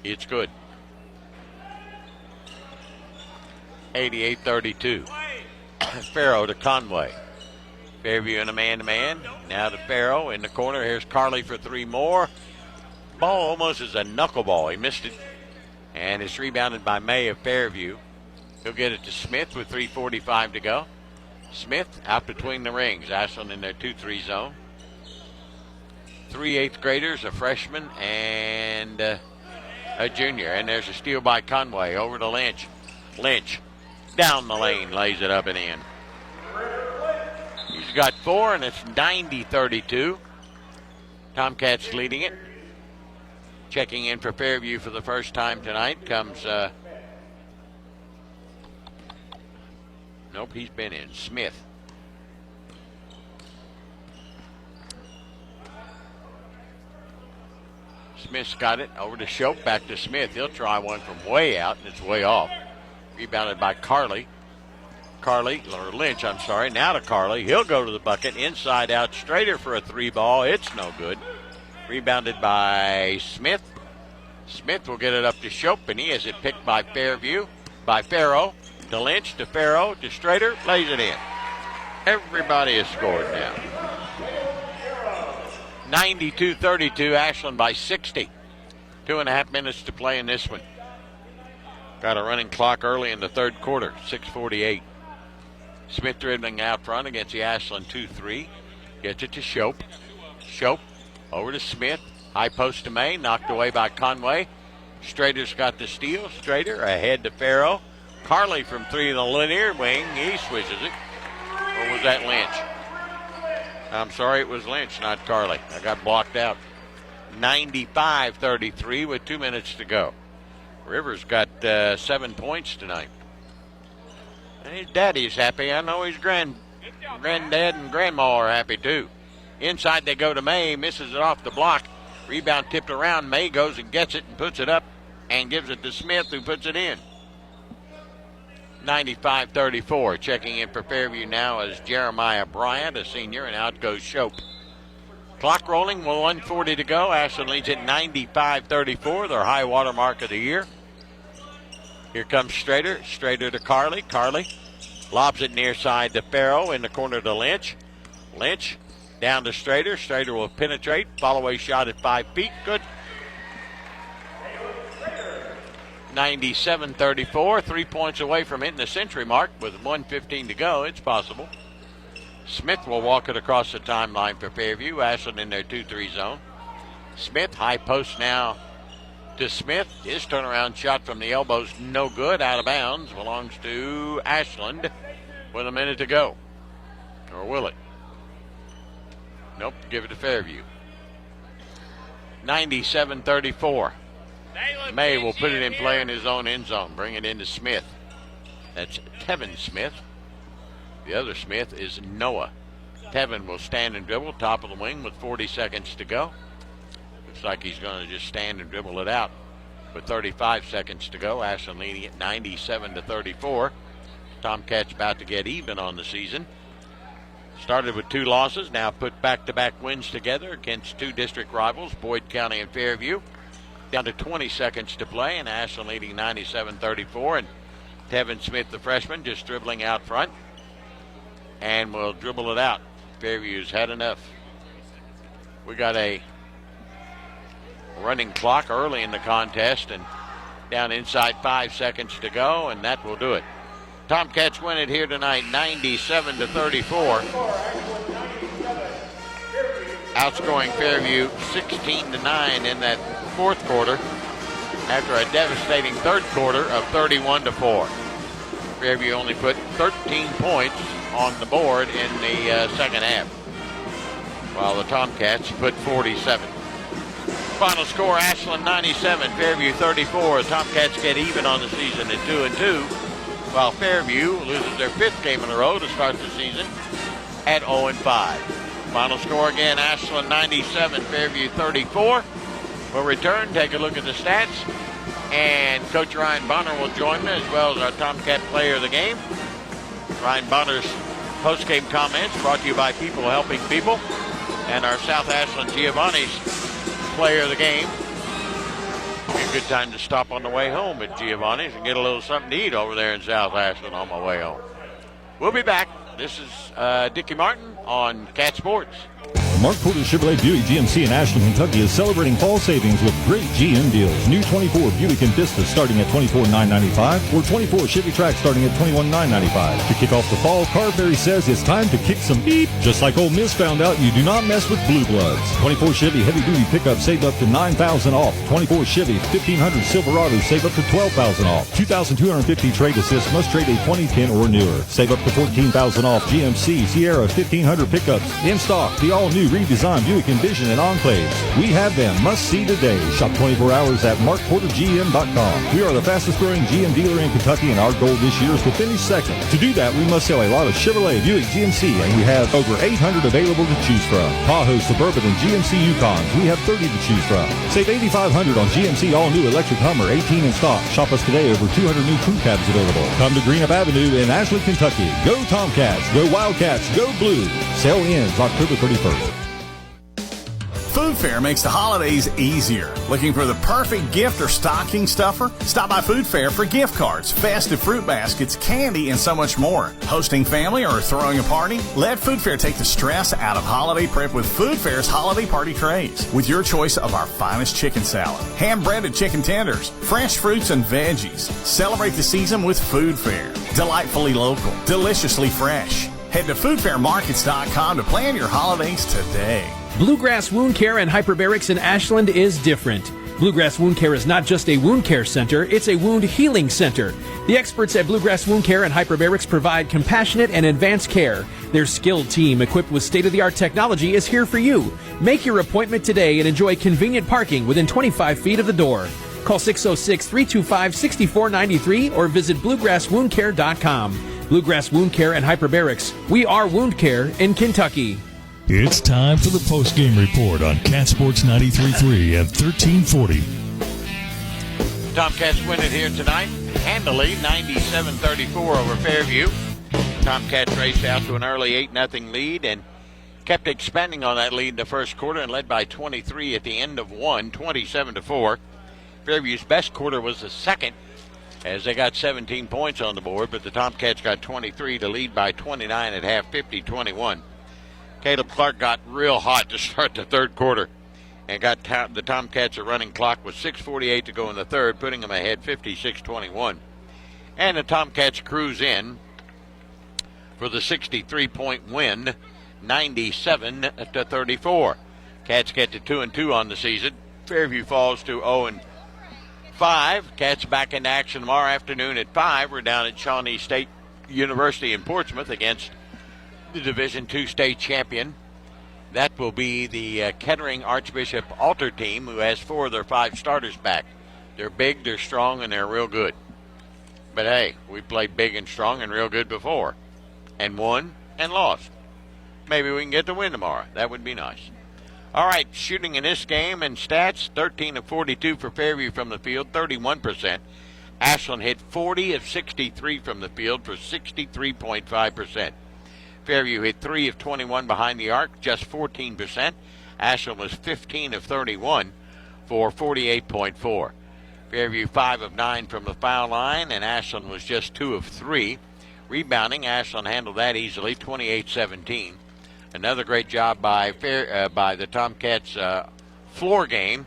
It's good. 88-32. Farrow to Conway. Fairview in a man-to-man. Now to Farrow in the corner. Here's Carley for three more. Ball almost is a knuckleball. He missed it. And it's rebounded by May of Fairview. He'll get it to Smith with 3:45 to go. Smith out between the rings. Ashland in their 2-3 zone. 3 8th graders, a freshman, and a junior. And there's a steal by Conway over to Lynch. Lynch down the lane, lays it up and in. He's got 4, and it's 90-32. Tomcats leading it. Checking in for Fairview for the first time tonight comes, nope, he's been in. Smith. Smith's got it over to Shope, back to Smith. He'll try one from way out, and it's way off. Rebounded by Carley. Lynch, I'm sorry. Now to Carley. He'll go to the bucket. Inside out Strader for a three ball. It's no good. Rebounded by Smith. Smith will get it up to Shope, and he has it picked by Fairview. By Farrow. To Lynch, to Farrow, to Strader. Lays it in. Everybody has scored now. 92-32. Ashland by 60. 2.5 minutes to play in this one. Got a running clock early in the third quarter, 6:48. Smith dribbling out front against the Ashland 2-3. Gets it to Shope. Shope over to Smith. High post to May, knocked away by Conway. Strader's got the steal. Strader ahead to Farrow. Carley from three in the linear wing. He swishes it. Or was that Lynch? I'm sorry, it was Lynch, not Carley. I got blocked out. 95-33 with 2 minutes to go. Rivers got 7 points tonight. And his daddy's happy. I know his granddad and grandma are happy too. Inside they go to May, misses it off the block. Rebound tipped around. May goes and gets it and puts it up and gives it to Smith, who puts it in. 95-34. Checking in for Fairview now is Jeremiah Bryant, a senior, and out goes Shope. Clock rolling, 1:40 to go. Ashland leads at 95-34, their high water mark of the year. Here comes Strader. Strader to Carley. Carley lobs it near side to Farrow, in the corner to Lynch. Lynch down to Strader. Strader will penetrate. Follow-away shot at 5 feet. Good. 97-34. 3 points away from hitting the century mark with 1:15 to go. It's possible. Smith will walk it across the timeline for Fairview. Ashland in their 2-3 zone. Smith, high post now to Smith. His turnaround shot from the elbow's no good. Out of bounds. Belongs to Ashland. with a minute to go. Or will it? Nope, give it to Fairview. 97-34. May will put it in play in his own end zone. Bring it into Smith. That's Tevin Smith. The other Smith is Noah. Tevin will stand and dribble, top of the wing with 40 seconds to go. Looks like he's going to just stand and dribble it out with 35 seconds to go. Ashland leading at 97-34. Tomcats about to get even on the season. Started with 2 losses, now put back-to-back wins together against 2 district rivals, Boyd County and Fairview. Down to 20 seconds to play, and Ashland leading 97-34. And Tevin Smith, the freshman, just dribbling out front. And will dribble it out. Fairview's had enough. We got a running clock early in the contest, and down inside 5 seconds to go, and that will do it. Tomcats win it here tonight, 97-34. Outscoring Fairview 16-9 in that fourth quarter after a devastating third quarter of 31-4. Fairview only put 13 points on the board in the second half, while the Tomcats put 47. Final score, Ashland 97, Fairview 34. The Tomcats get even on the season at 2-2, while Fairview loses their 5th game in a row to start the season at 0-5. Final score again, Ashland 97, Fairview 34. We'll return, take a look at the stats, and Coach Ryan Bonner will join me, as well as our Tomcat player of the game. Ryan Bonner's post-game comments brought to you by People Helping People, and our South Ashland Giovanni's player of the game. Be a good time to stop on the way home at Giovanni's and get a little something to eat over there in South Ashland on my way home. We'll be back. This is Dickie Martin on Cat Sports.
Mark Porter Chevrolet Buick GMC in Ashland, Kentucky is celebrating fall savings with great GM deals. New 24 Buick Envista starting at $24,995 or 24 Chevy Trax starting at $21,995. To kick off the fall, Carberry says it's time to kick some beep. Just like Ole Miss found out, you do not mess with blue bloods. 24 Chevy Heavy Duty Pickup save up to $9,000 off. 24 Chevy 1500 Silverado save up to $12,000 off. 2,250 Trade Assist must trade a 2010 or newer. Save up to $14,000 off. GMC Sierra 1500 pickups in stock. The all-new redesigned Buick Envision and Enclaves. We have them. Must see today. Shop 24 hours at markportergm.com. We are the fastest growing GM dealer in Kentucky, and our goal this year is to finish second. To do that, we must sell a lot of Chevrolet, Buick, GMC, and we have over 800 available to choose from. Tahoe, Suburban, and GMC Yukons. We have 30 to choose from. Save $8,500 on GMC all-new electric Hummer, 18 in stock. Shop us today. Over 200 new crew cabs available. Come to Greenup Avenue in Ashland, Kentucky. Go Tomcats. Go Wildcats. Go Blue. Sale ends October 31st.
Food Fair makes the holidays easier. Looking for the perfect gift or stocking stuffer? Stop by Food Fair for gift cards, festive fruit baskets, candy, and so much more. Hosting family or throwing a party? Let Food Fair take the stress out of holiday prep with Food Fair's holiday party trays. With your choice of our finest chicken salad, hand-breaded chicken tenders, fresh fruits and veggies. Celebrate the season with Food Fair. Delightfully local, deliciously fresh. Head to foodfairmarkets.com to plan your holidays today.
Bluegrass Wound Care and Hyperbarics in Ashland is different. Bluegrass Wound Care is not just a wound care center, it's a wound healing center. The experts at Bluegrass Wound Care and Hyperbarics provide compassionate and advanced care. Their skilled team, equipped with state-of-the-art technology, is here for you. Make your appointment today and enjoy convenient parking within 25 feet of the door. Call 606-325-6493 or visit bluegrasswoundcare.com. Bluegrass Wound Care and Hyperbarics. We are wound care in Kentucky.
It's time for the post-game report on Cat Sports 93.3 and 1340.
Tomcats win it here tonight, handily, 97-34 over Fairview. Tomcats raced out to an early 8-0 lead and kept expanding on that lead in the first quarter and led by 23 at the end of one, 27-4. Fairview's best quarter was the second, as they got 17 points on the board, but the Tomcats got 23 to lead by 29 at half, 50-21. Caleb Clark got real hot to start the third quarter and got the Tomcats a running clock with 6:48 to go in the third, putting them ahead 56-21. And the Tomcats cruise in for the 63-point win, 97-34. Cats get to 2-2 on the season. Fairview falls to 0-5. Cats back into action tomorrow afternoon at 5. We're down at Shawnee State University in Portsmouth against the Division II state champion. That will be the Kettering Archbishop Altar team, who has 4 of their 5 starters back. They're big, they're strong, and they're real good. But hey, we played big and strong and real good before, and won and lost. Maybe we can get the win tomorrow. That would be nice. All right, shooting in this game and stats, 13 of 42 for Fairview from the field, 31%. Ashland hit 40 of 63 from the field for 63.5%. Fairview hit 3 of 21 behind the arc, just 14%. Ashland was 15 of 31 for 48.4. Fairview 5 of 9 from the foul line, and Ashland was just 2 of 3. Rebounding, Ashland handled that easily, 28-17. Another great job by the Tomcats floor game.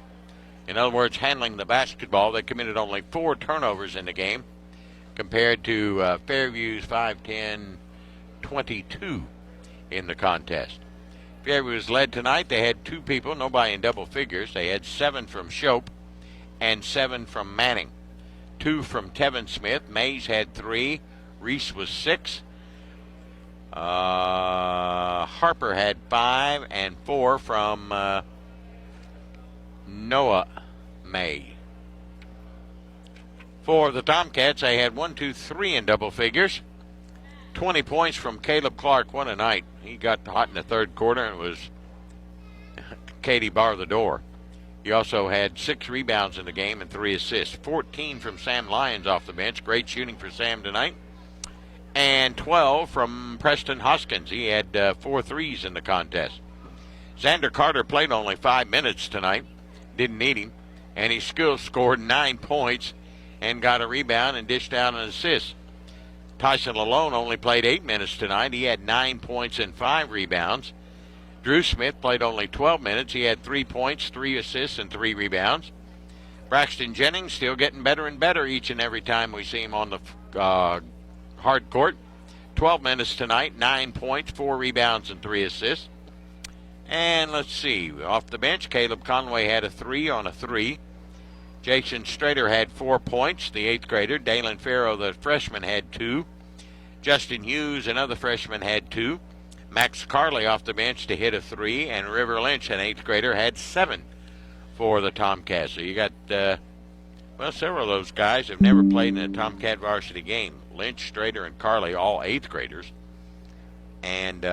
In other words, handling the basketball. They committed only 4 turnovers in the game compared to Fairview's 5-10, 22 in the contest. Fairview was led tonight. They had 2 people, nobody in double figures. They had 7 from Shope and 7 from Manning. 2 from Tevin Smith. Mays had 3. Reese was 6. Harper had 5 and 4 from Noah May. For the Tomcats, they had 1, 2, 3 in double figures. 20 points from Caleb Clark. What a night. He got hot in the third quarter, and it was Katie bar the door. He also had 6 rebounds in the game and 3 assists. 14 from Sam Lyons off the bench. Great shooting for Sam tonight. And 12 from Preston Hoskins. He had 4 threes in the contest. Xander Carter played only 5 minutes tonight. Didn't need him. And he still scored 9 points and got a rebound and dished out an assist. Tyson Lalone only played 8 minutes tonight. He had 9 points and 5 rebounds. Drew Smith played only 12 minutes. He had 3 points, 3 assists, and 3 rebounds. Braxton Jennings still getting better and better each and every time we see him on the hard court. 12 minutes tonight, 9 points, 4 rebounds, and 3 assists. And let's see, off the bench, Caleb Conway had a 3 on a 3. Jason Strader had 4 points, the 8th grader. Dalen Farrow, the freshman, had 2. Justin Hughes, another freshman, had 2. Max Carley off the bench to hit a 3. And River Lynch, an 8th grader, had 7 for the Tomcats. So you got, several of those guys have never played in a Tomcat varsity game. Lynch, Strader, and Carley, all 8th graders. And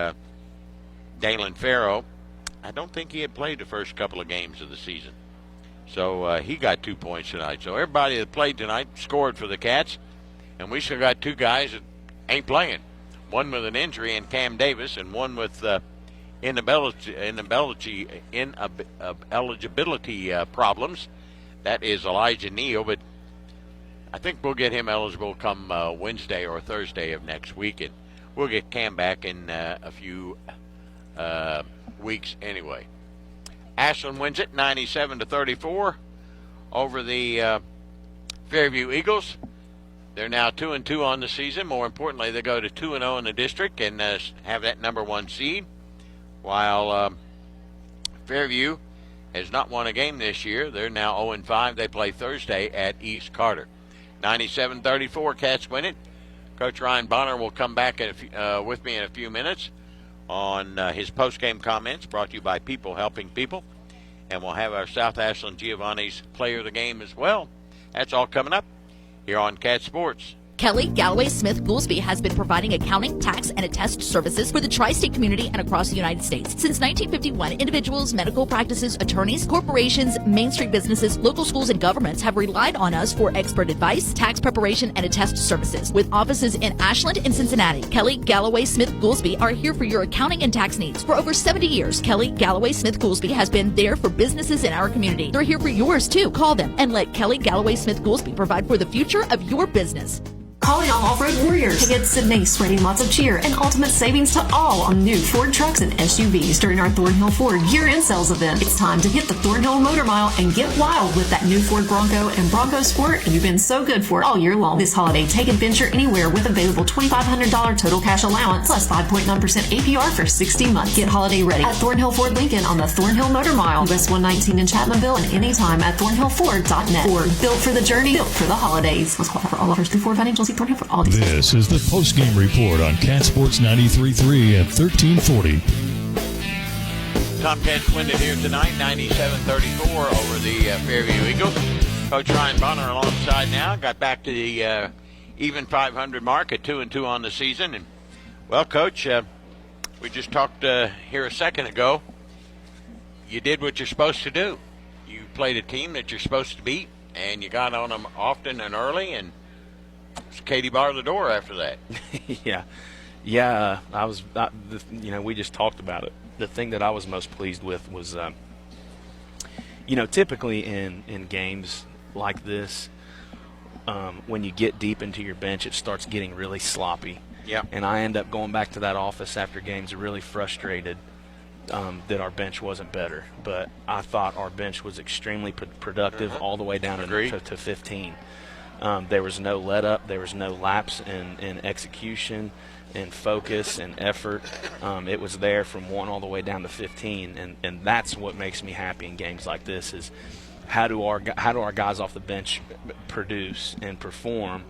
Dalen Farrow, I don't think he had played the first couple of games of the season. So he got 2 points tonight. So everybody that played tonight scored for the Cats. And we still got 2 guys that ain't playing. One with an injury in Cam Davis, and one with eligibility problems. That is Elijah Neal, but I think we'll get him eligible come Wednesday or Thursday of next week, and we'll get Cam back in a few weeks anyway. Ashland wins it 97-34 over the Fairview Eagles. They're now 2-2 on the season. More importantly, they go to 2-0 in the district and have that number 1 seed, while Fairview has not won a game this year. They're now 0-5. They play Thursday at East Carter. 97-34, Cats win it. Coach Ryan Bonner will come back with me in a few minutes on his post-game comments, brought to you by People Helping People. And we'll have our South Ashland Giovanni's Player of the Game as well. That's all coming up here on Cat Sports.
Kelly Galloway Smith Goolsby has been providing accounting, tax, and attest services for the tri-state community and across the United States. Since 1951, individuals, medical practices, attorneys, corporations, Main Street businesses, local schools, and governments have relied on us for expert advice, tax preparation, and attest services. With offices in Ashland and Cincinnati, Kelly Galloway Smith Goolsby are here for your accounting and tax needs. For over 70 years, Kelly Galloway Smith Goolsby has been there for businesses in our community. They're here for yours too. Call them and let Kelly Galloway Smith Goolsby provide for the future of your business.
Calling all off-road warriors. Tickets, Sydney, spreading lots of cheer and ultimate savings to all on new Ford trucks and SUVs during our Thornhill Ford year-end sales event. It's time to hit the Thornhill Motor Mile and get wild with that new Ford Bronco and Bronco Sport you've been so good for all year long. This holiday, take adventure anywhere with available $2,500 total cash allowance plus 5.9% APR for 60 months. Get holiday ready at Thornhill Ford Lincoln on the Thornhill Motor Mile, US 119 in Chapmanville, and anytime at thornhillford.net. Ford, built for the journey, built for the holidays. Let's qualify for all offers through Ford Financial. See Thornhill for all these.
This is the post-game report on Cat Sports 93.3 and 1340.
Tomcats win it here tonight, 97-34 over the Fairview Eagles. Coach Ryan Bonner alongside now. Got back to the even 500 mark at 2-2 on the season. And well, Coach, we just talked here a second ago. You did what you're supposed to do. You played a team that you're supposed to beat, and you got on them often and early, and Katie barred the door after that.
Yeah. We just talked about it. The thing that I was most pleased with was, typically in games like this, when you get deep into your bench, it starts getting really sloppy.
Yeah.
And I end up going back to that office after games really frustrated that our bench wasn't better. But I thought our bench was extremely productive all the way down to 15. There was no let up. There was no lapse in execution and focus and effort. It was there from 1 all the way down to 15. And that's what makes me happy in games like this is how do our guys off the bench produce and perform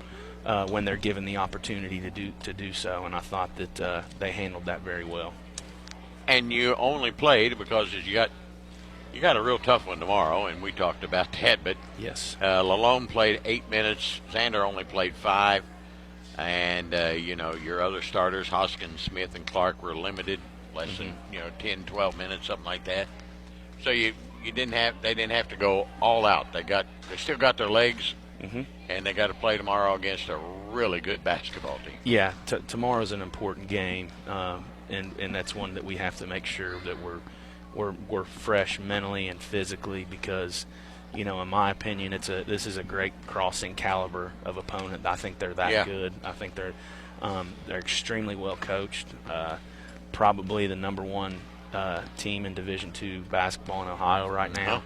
when they're given the opportunity to do so. And I thought that they handled that very well.
And you only played because you got a real tough one tomorrow, and we talked about that. But
yes,
Lalone played 8 minutes. Xander only played 5, and your other starters, Hoskins, Smith, and Clark, were limited, less than 10, 12 minutes, something like that. So they didn't have to go all out. They still got their legs, and they got to play tomorrow against a really good basketball team.
Yeah, tomorrow's an important game. And that's one that we have to make sure that we're fresh mentally and physically because, in my opinion, this is a great crossing caliber of opponent. I think they're that good. I think they're extremely well coached. Probably the number 1 team in Division II basketball in Ohio right now.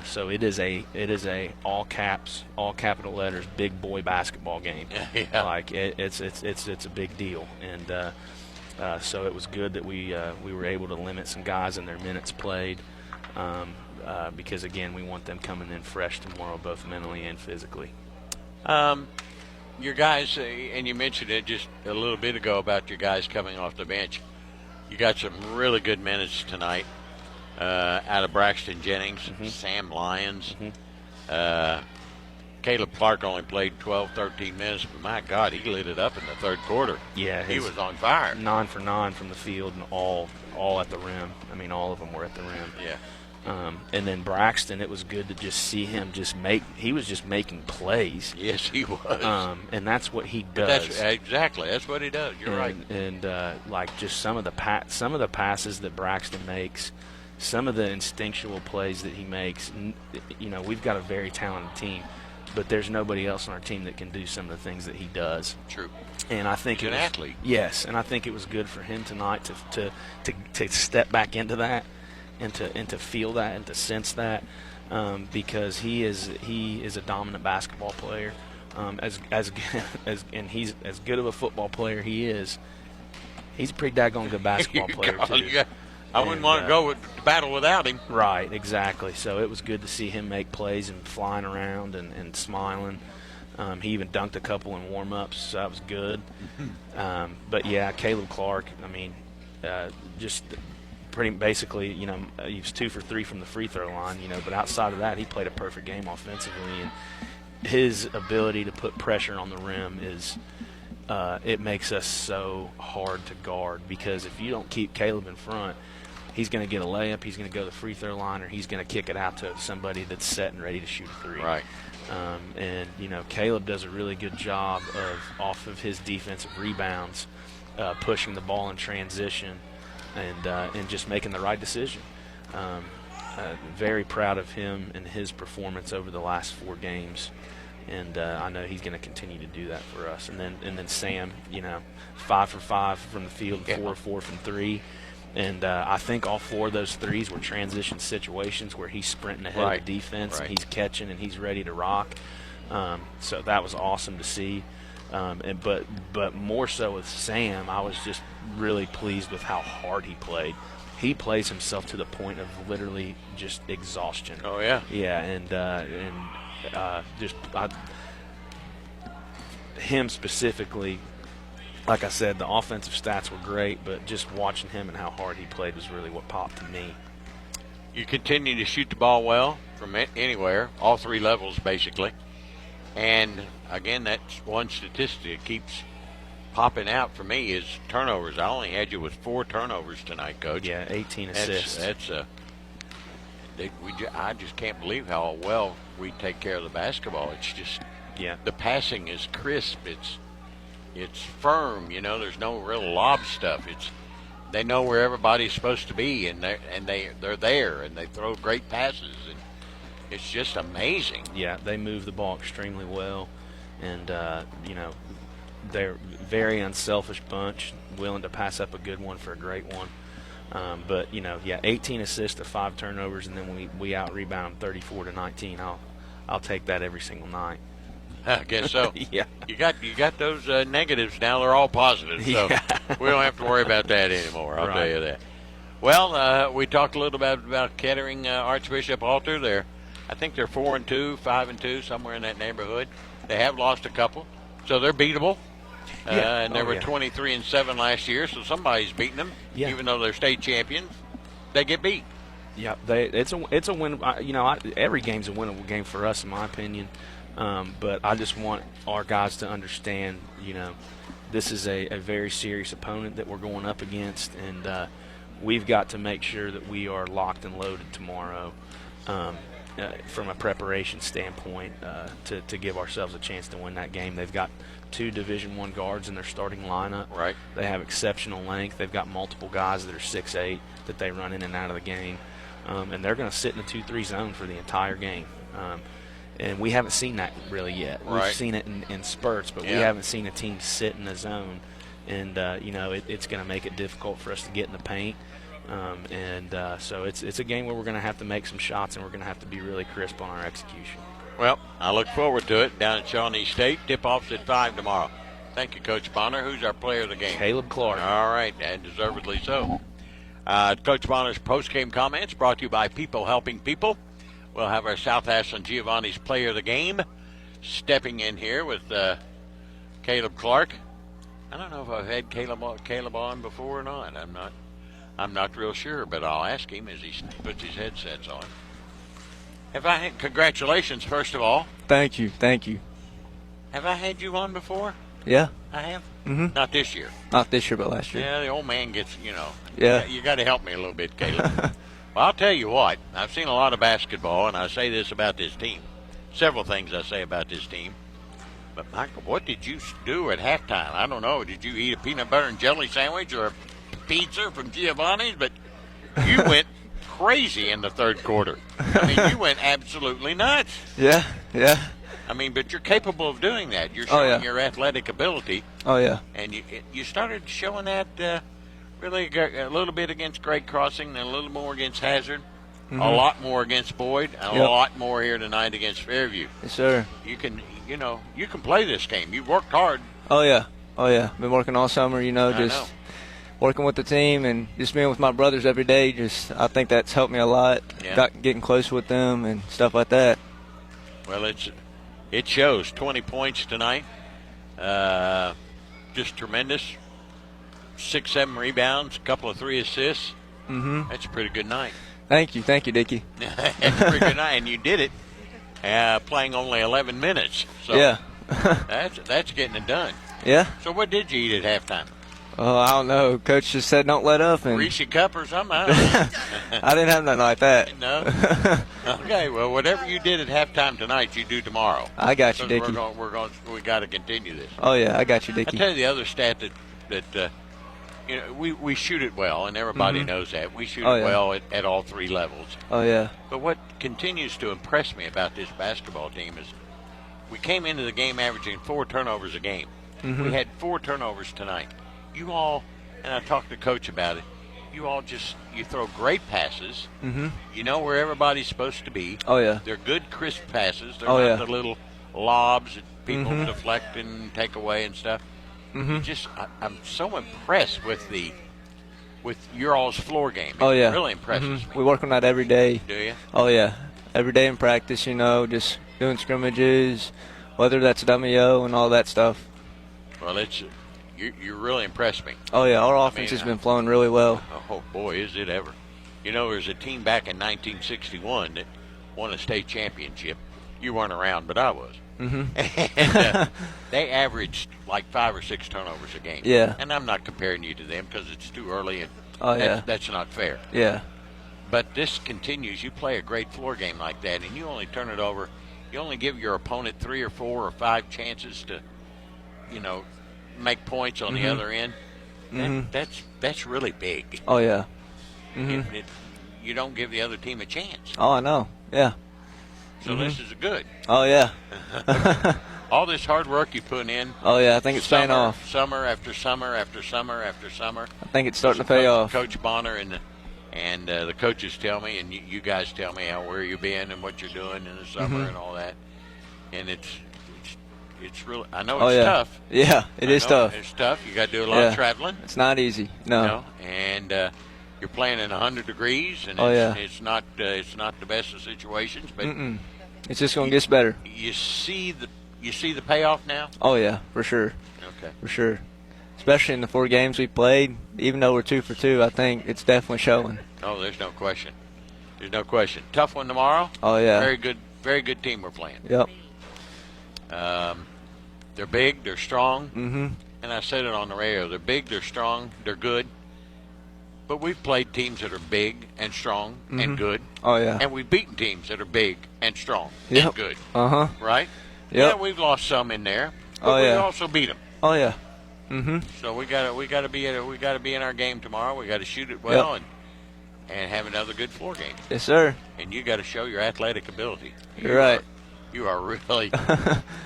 So it is a all caps, all capital letters, big boy basketball game.
Yeah.
Like it's a big deal and. So it was good that we were able to limit some guys in their minutes played because, again, we want them coming in fresh tomorrow, both mentally and physically.
Your guys, and you mentioned it just a little bit ago about your guys coming off the bench. You got some really good minutes tonight out of Braxton Jennings, Sam Lyons. Caleb Clark only played 12, 13 minutes, but my God, he lit it up in the third quarter.
Yeah,
he was on fire.
9 for 9 from the field and all at the rim. I mean, all of them were at the rim.
Yeah.
And then Braxton, it was good to just see him he was just making plays.
Yes, he was.
And that's what he does.
Exactly, that's what he does. You're right.
And like just some of the passes that Braxton makes, some of the instinctual plays that he makes. We've got a very talented team. But there's nobody else on our team that can do some of the things that he does.
True.
And I think
he's an athlete.
Yes, and I think it was good for him tonight to step back into that and to feel that and to sense that because he is a dominant basketball player. And he's as good of a football player he is. He's a pretty daggone good basketball player too.
I wouldn't want to go to battle without him.
Right, exactly. So it was good to see him make plays and flying around and smiling. He even dunked a couple in warm-ups, so that was good. But, yeah, Caleb Clark, I mean, just pretty basically, he was 2 for 3 from the free throw line, but outside of that, he played a perfect game offensively. And his ability to put pressure on the rim is it makes us so hard to guard because if you don't keep Caleb in front, he's going to get a layup, he's going to go to the free throw line, or he's going to kick it out to somebody that's set and ready to shoot a three.
Right.
And Caleb does a really good job off of his defensive rebounds, pushing the ball in transition and just making the right decision. Very proud of him and his performance over the last 4 games. And I know he's going to continue to do that for us. And then Sam, 5 for 5 from the field, 4 for 4 from 3. And I think all 4 of those threes were transition situations where he's sprinting ahead of the defense and he's catching and he's ready to rock. So that was awesome to see. But more so with Sam, I was just really pleased with how hard he played. He plays himself to the point of literally just exhaustion.
Oh, yeah.
Yeah, him specifically, like I said, the offensive stats were great, but just watching him and how hard he played was really what popped to me.
You continue to shoot the ball well from anywhere, all three levels basically. And, again, that's one statistic that keeps popping out for me is turnovers. I only had you with 4 turnovers tonight, Coach.
Yeah, 18 assists.
I just can't believe how well we take care of the basketball. It's just the passing is crisp. It's firm. You know, there's no real lob stuff. They know where everybody's supposed to be, and they're there, and they throw great passes, and it's just amazing.
Yeah, they move the ball extremely well, and you know, they're very unselfish bunch, willing to pass up a good one for a great one. But, you know, 18 assists to 5 turnovers, and then we out-rebound them 34-19. I'll take that every single night.
I guess so.
Yeah.
You got those negatives now. They're all positive, so we don't have to worry about that anymore. I'll tell you that. Well, we talked a little about Kettering Archbishop Altar. I think they're 4-2, 5-2, somewhere in that neighborhood. They have lost a couple, so they're beatable. And they were 23-7 last year, so somebody's beating them. Yeah. Even though they're state champions, they get beat.
Yeah, it's a win. You know, every game's a winnable game for us, in my opinion. But I just want our guys to understand, you know, this is a very serious opponent that we're going up against, and we've got to make sure that we are locked and loaded tomorrow from a preparation standpoint to give ourselves a chance to win that game. They've got 2 Division I guards in their starting lineup.
Right.
They have exceptional length. They've got multiple guys that are 6'8" that they run in and out of the game. And they're going to sit in the 2-3 zone for the entire game. And we haven't seen that really yet. We've seen it in spurts, but we haven't seen a team sit in the zone. And, you know, it's going to make it difficult for us to get in the paint. So it's a game where we're going to have to make some shots, and we're going to have to be really crisp on our execution.
Well, I look forward to it down at Shawnee State. Tip-off's at 5 tomorrow. Thank you, Coach Bonner. Who's our player of the game?
Caleb Clark.
All right, and deservedly so. Coach Bonner's post-game comments brought to you by People Helping People. We'll have our South Ashland Giovanni's player of the game stepping in here with Caleb Clark. I don't know if I've had Caleb on before or not. I'm not real sure, but I'll ask him as he puts his headsets on. Congratulations, first of all.
Thank you.
Have I had you on before?
Yeah.
I have?
Mm-hmm.
Not this year.
Not this year, but last year.
Yeah, the old man gets, you know.
Yeah.
You got to help me a little bit, Caleb. Well, I'll tell you what. I've seen a lot of basketball, and I say this about this team. Several things I say about this team. But, Michael, what did you do at halftime? I don't know. Did you eat a peanut butter and jelly sandwich or a pizza from Giovanni's? But you went crazy in the third quarter. I mean, you went absolutely nuts.
Yeah.
I mean, but you're capable of doing that. You're showing your athletic ability.
Oh, yeah.
And you started showing that really a little bit against Great Crossing, and a little more against Hazard, a lot more against Boyd, and a lot more here tonight against Fairview.
Yes, sir.
You can play this game. You've worked hard.
Oh, yeah. Been working all summer, just working with the team and just being with my brothers every day. I think that's helped me a lot.
Yeah.
Getting close with them and stuff like that.
Well, it shows. 20 points tonight. Just tremendous. 6-7 rebounds, a couple of 3 assists.
Mm-hmm.
That's a pretty good night.
Thank you, Dickie.
That's a pretty good night, and you did it playing only 11 minutes. So
yeah.
that's getting it done.
Yeah.
So what did you eat at halftime?
Oh, I don't know. Coach just said don't let up. And
Reese cup or something? I don't know.
I didn't have nothing like that.
No? Okay, well, whatever you did at halftime tonight, you do tomorrow.
I got you, Dickie.
We got to continue this.
Oh, yeah, I got you, Dickie.
I'll tell you the other stat that we shoot it well, and everybody knows that. We shoot it well at all 3 levels.
Oh, yeah.
But what continues to impress me about this basketball team is we came into the game averaging 4 turnovers a game.
Mm-hmm.
We had 4 turnovers tonight. You all, and I talked to Coach about it, you all you throw great passes.
Mm-hmm.
You know where everybody's supposed to be.
Oh, yeah.
They're good, crisp passes. They're not the little lobs that people deflect and take away and stuff.
Mm-hmm.
I'm so impressed with your all's floor game.
Oh, yeah.
It really impresses me.
We work on that every day.
Do you?
Oh, yeah. Every day in practice, just doing scrimmages, whether that's WO and all that stuff.
Well, you really impressed me.
Oh, yeah, our offense has been flowing really well.
Oh, boy, is it ever. You know, there's a team back in 1961 that won a state championship. You weren't around, but I was. And they averaged like 5 or 6 turnovers a game.
Yeah.
And I'm not comparing you to them because it's too early, and that's not fair.
Yeah.
But this continues. You play a great floor game like that, and you only turn it over. You only give your opponent 3 or 4 or 5 chances to, make points on the other end. That's really big.
Oh, yeah.
You don't give the other team a chance.
Oh, I know. Yeah.
So this is good.
Oh, yeah.
All this hard work you put in.
Oh, yeah, I think it's paying off.
Summer after summer after summer after summer.
I think it's starting to pay off.
Coach Bonner and the coaches tell me, and you guys tell me where you've been and what you're doing in the summer and all that. And it's really, I know it's tough.
Yeah, it is tough.
It's tough. You got to do a lot of traveling.
It's not easy. No.
And you're playing in 100 degrees, and it's not the best of situations, but
it's just going to get better.
You see the payoff now?
Oh yeah, for sure.
Okay.
For sure. Especially in the 4 games we played, even though we're 2 for 2, I think it's definitely showing.
Oh, there's no question. There's no question. Tough one tomorrow.
Oh yeah.
Very good team we're playing.
Yep.
They're big, they're strong, and I said it on the radio. They're big, they're strong, they're good. But we've played teams that are big and strong and good.
Oh yeah.
And we've beaten teams that are big and strong and good. Right?
Yep.
Yeah, we've lost some in there, but
Oh, yeah.
we also beat them.
Oh yeah.
So we gotta be in our game tomorrow. We got to shoot it well and have another good floor game.
Yes, sir.
And you got to show your athletic ability.
You're right.
You are really,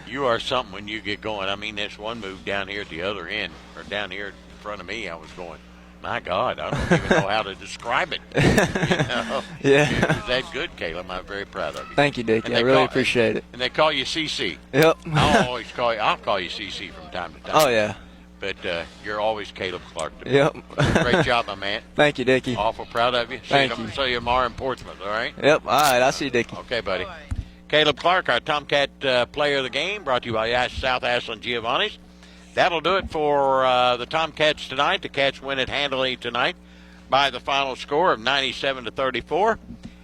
you are something when you get going. I mean, there's one move down here at the other end, or down here in front of me, I was going, my God, I don't even know how to describe it.
Yeah.
It was that good, Caleb. I'm very proud of you.
Thank you, Dickie. I really appreciate it.
And they call you CC.
Yep.
I'll call you CC from time to time.
Oh, yeah.
But you're always Caleb Clark.
Yep.
Great job, my man.
Thank you, Dickie.
Awful proud of you.
Thank you.
See you tomorrow in Portsmouth, all right?
Yep. All right. I'll see you, Dickie.
Okay, buddy. Caleb Clark, our Tomcat player of the game, brought to you by South Ashland Giovanni's. That'll do it for the Tomcats tonight. The Cats win it handily tonight by the final score of 97-34.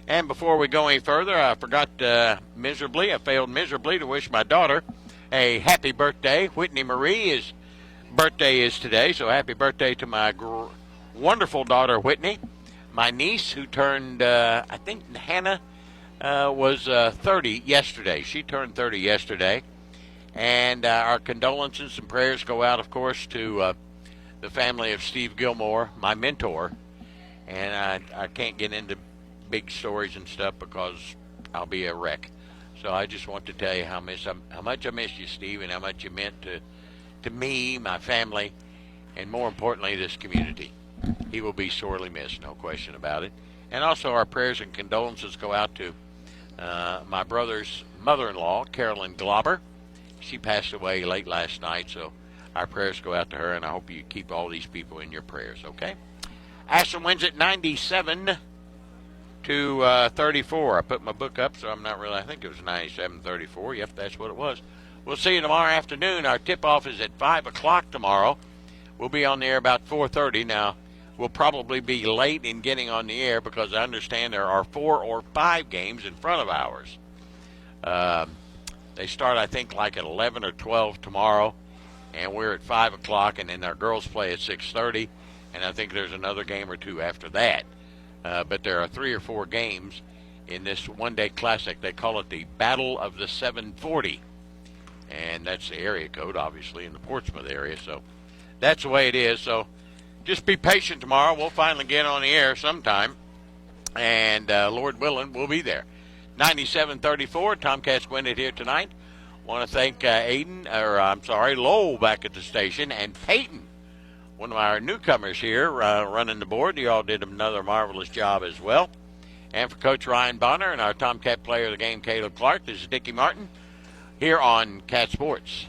And before we go any further, I failed miserably to wish my daughter a happy birthday. Whitney Marie's birthday is today, so happy birthday to my wonderful daughter, Whitney. My niece, who turned, I think Hannah, was 30 yesterday. She turned 30 yesterday. And our condolences and prayers go out, of course, to the family of Steve Gilmore, my mentor. And I can't get into big stories and stuff because I'll be a wreck. So I just want to tell you how much I miss you, Steve, and how much you meant to me, my family, and more importantly, this community. He will be sorely missed, no question about it. And also our prayers and condolences go out to my brother's mother-in-law, Carolyn Glauber. She passed away late last night, so our prayers go out to her, and I hope you keep all these people in your prayers, okay? Ashland wins it 97-34. I put my book up, so I'm not really, I think it was 97-34. Yep, that's what it was. We'll see you tomorrow afternoon. Our tip-off is at 5 o'clock tomorrow. We'll be on the air about 4:30. Now, we'll probably be late in getting on the air because I understand there are 4 or 5 games in front of ours. They start, I think, like at 11 or 12 tomorrow, and we're at 5 o'clock, and then our girls play at 6:30, and I think there's another game or 2 after that. But there are 3 or 4 games in this one-day classic. They call it the Battle of the 740, and that's the area code, obviously, in the Portsmouth area, so that's the way it is. So just be patient tomorrow. We'll finally get on the air sometime, and Lord willing, we'll be there. 97-34, Tomcats win it here tonight. Want to thank Lowell back at the station, and Peyton, one of our newcomers here, running the board. You all did another marvelous job as well. And for Coach Ryan Bonner and our Tomcat player of the game, Caleb Clark, this is Dickie Martin here on Cat Sports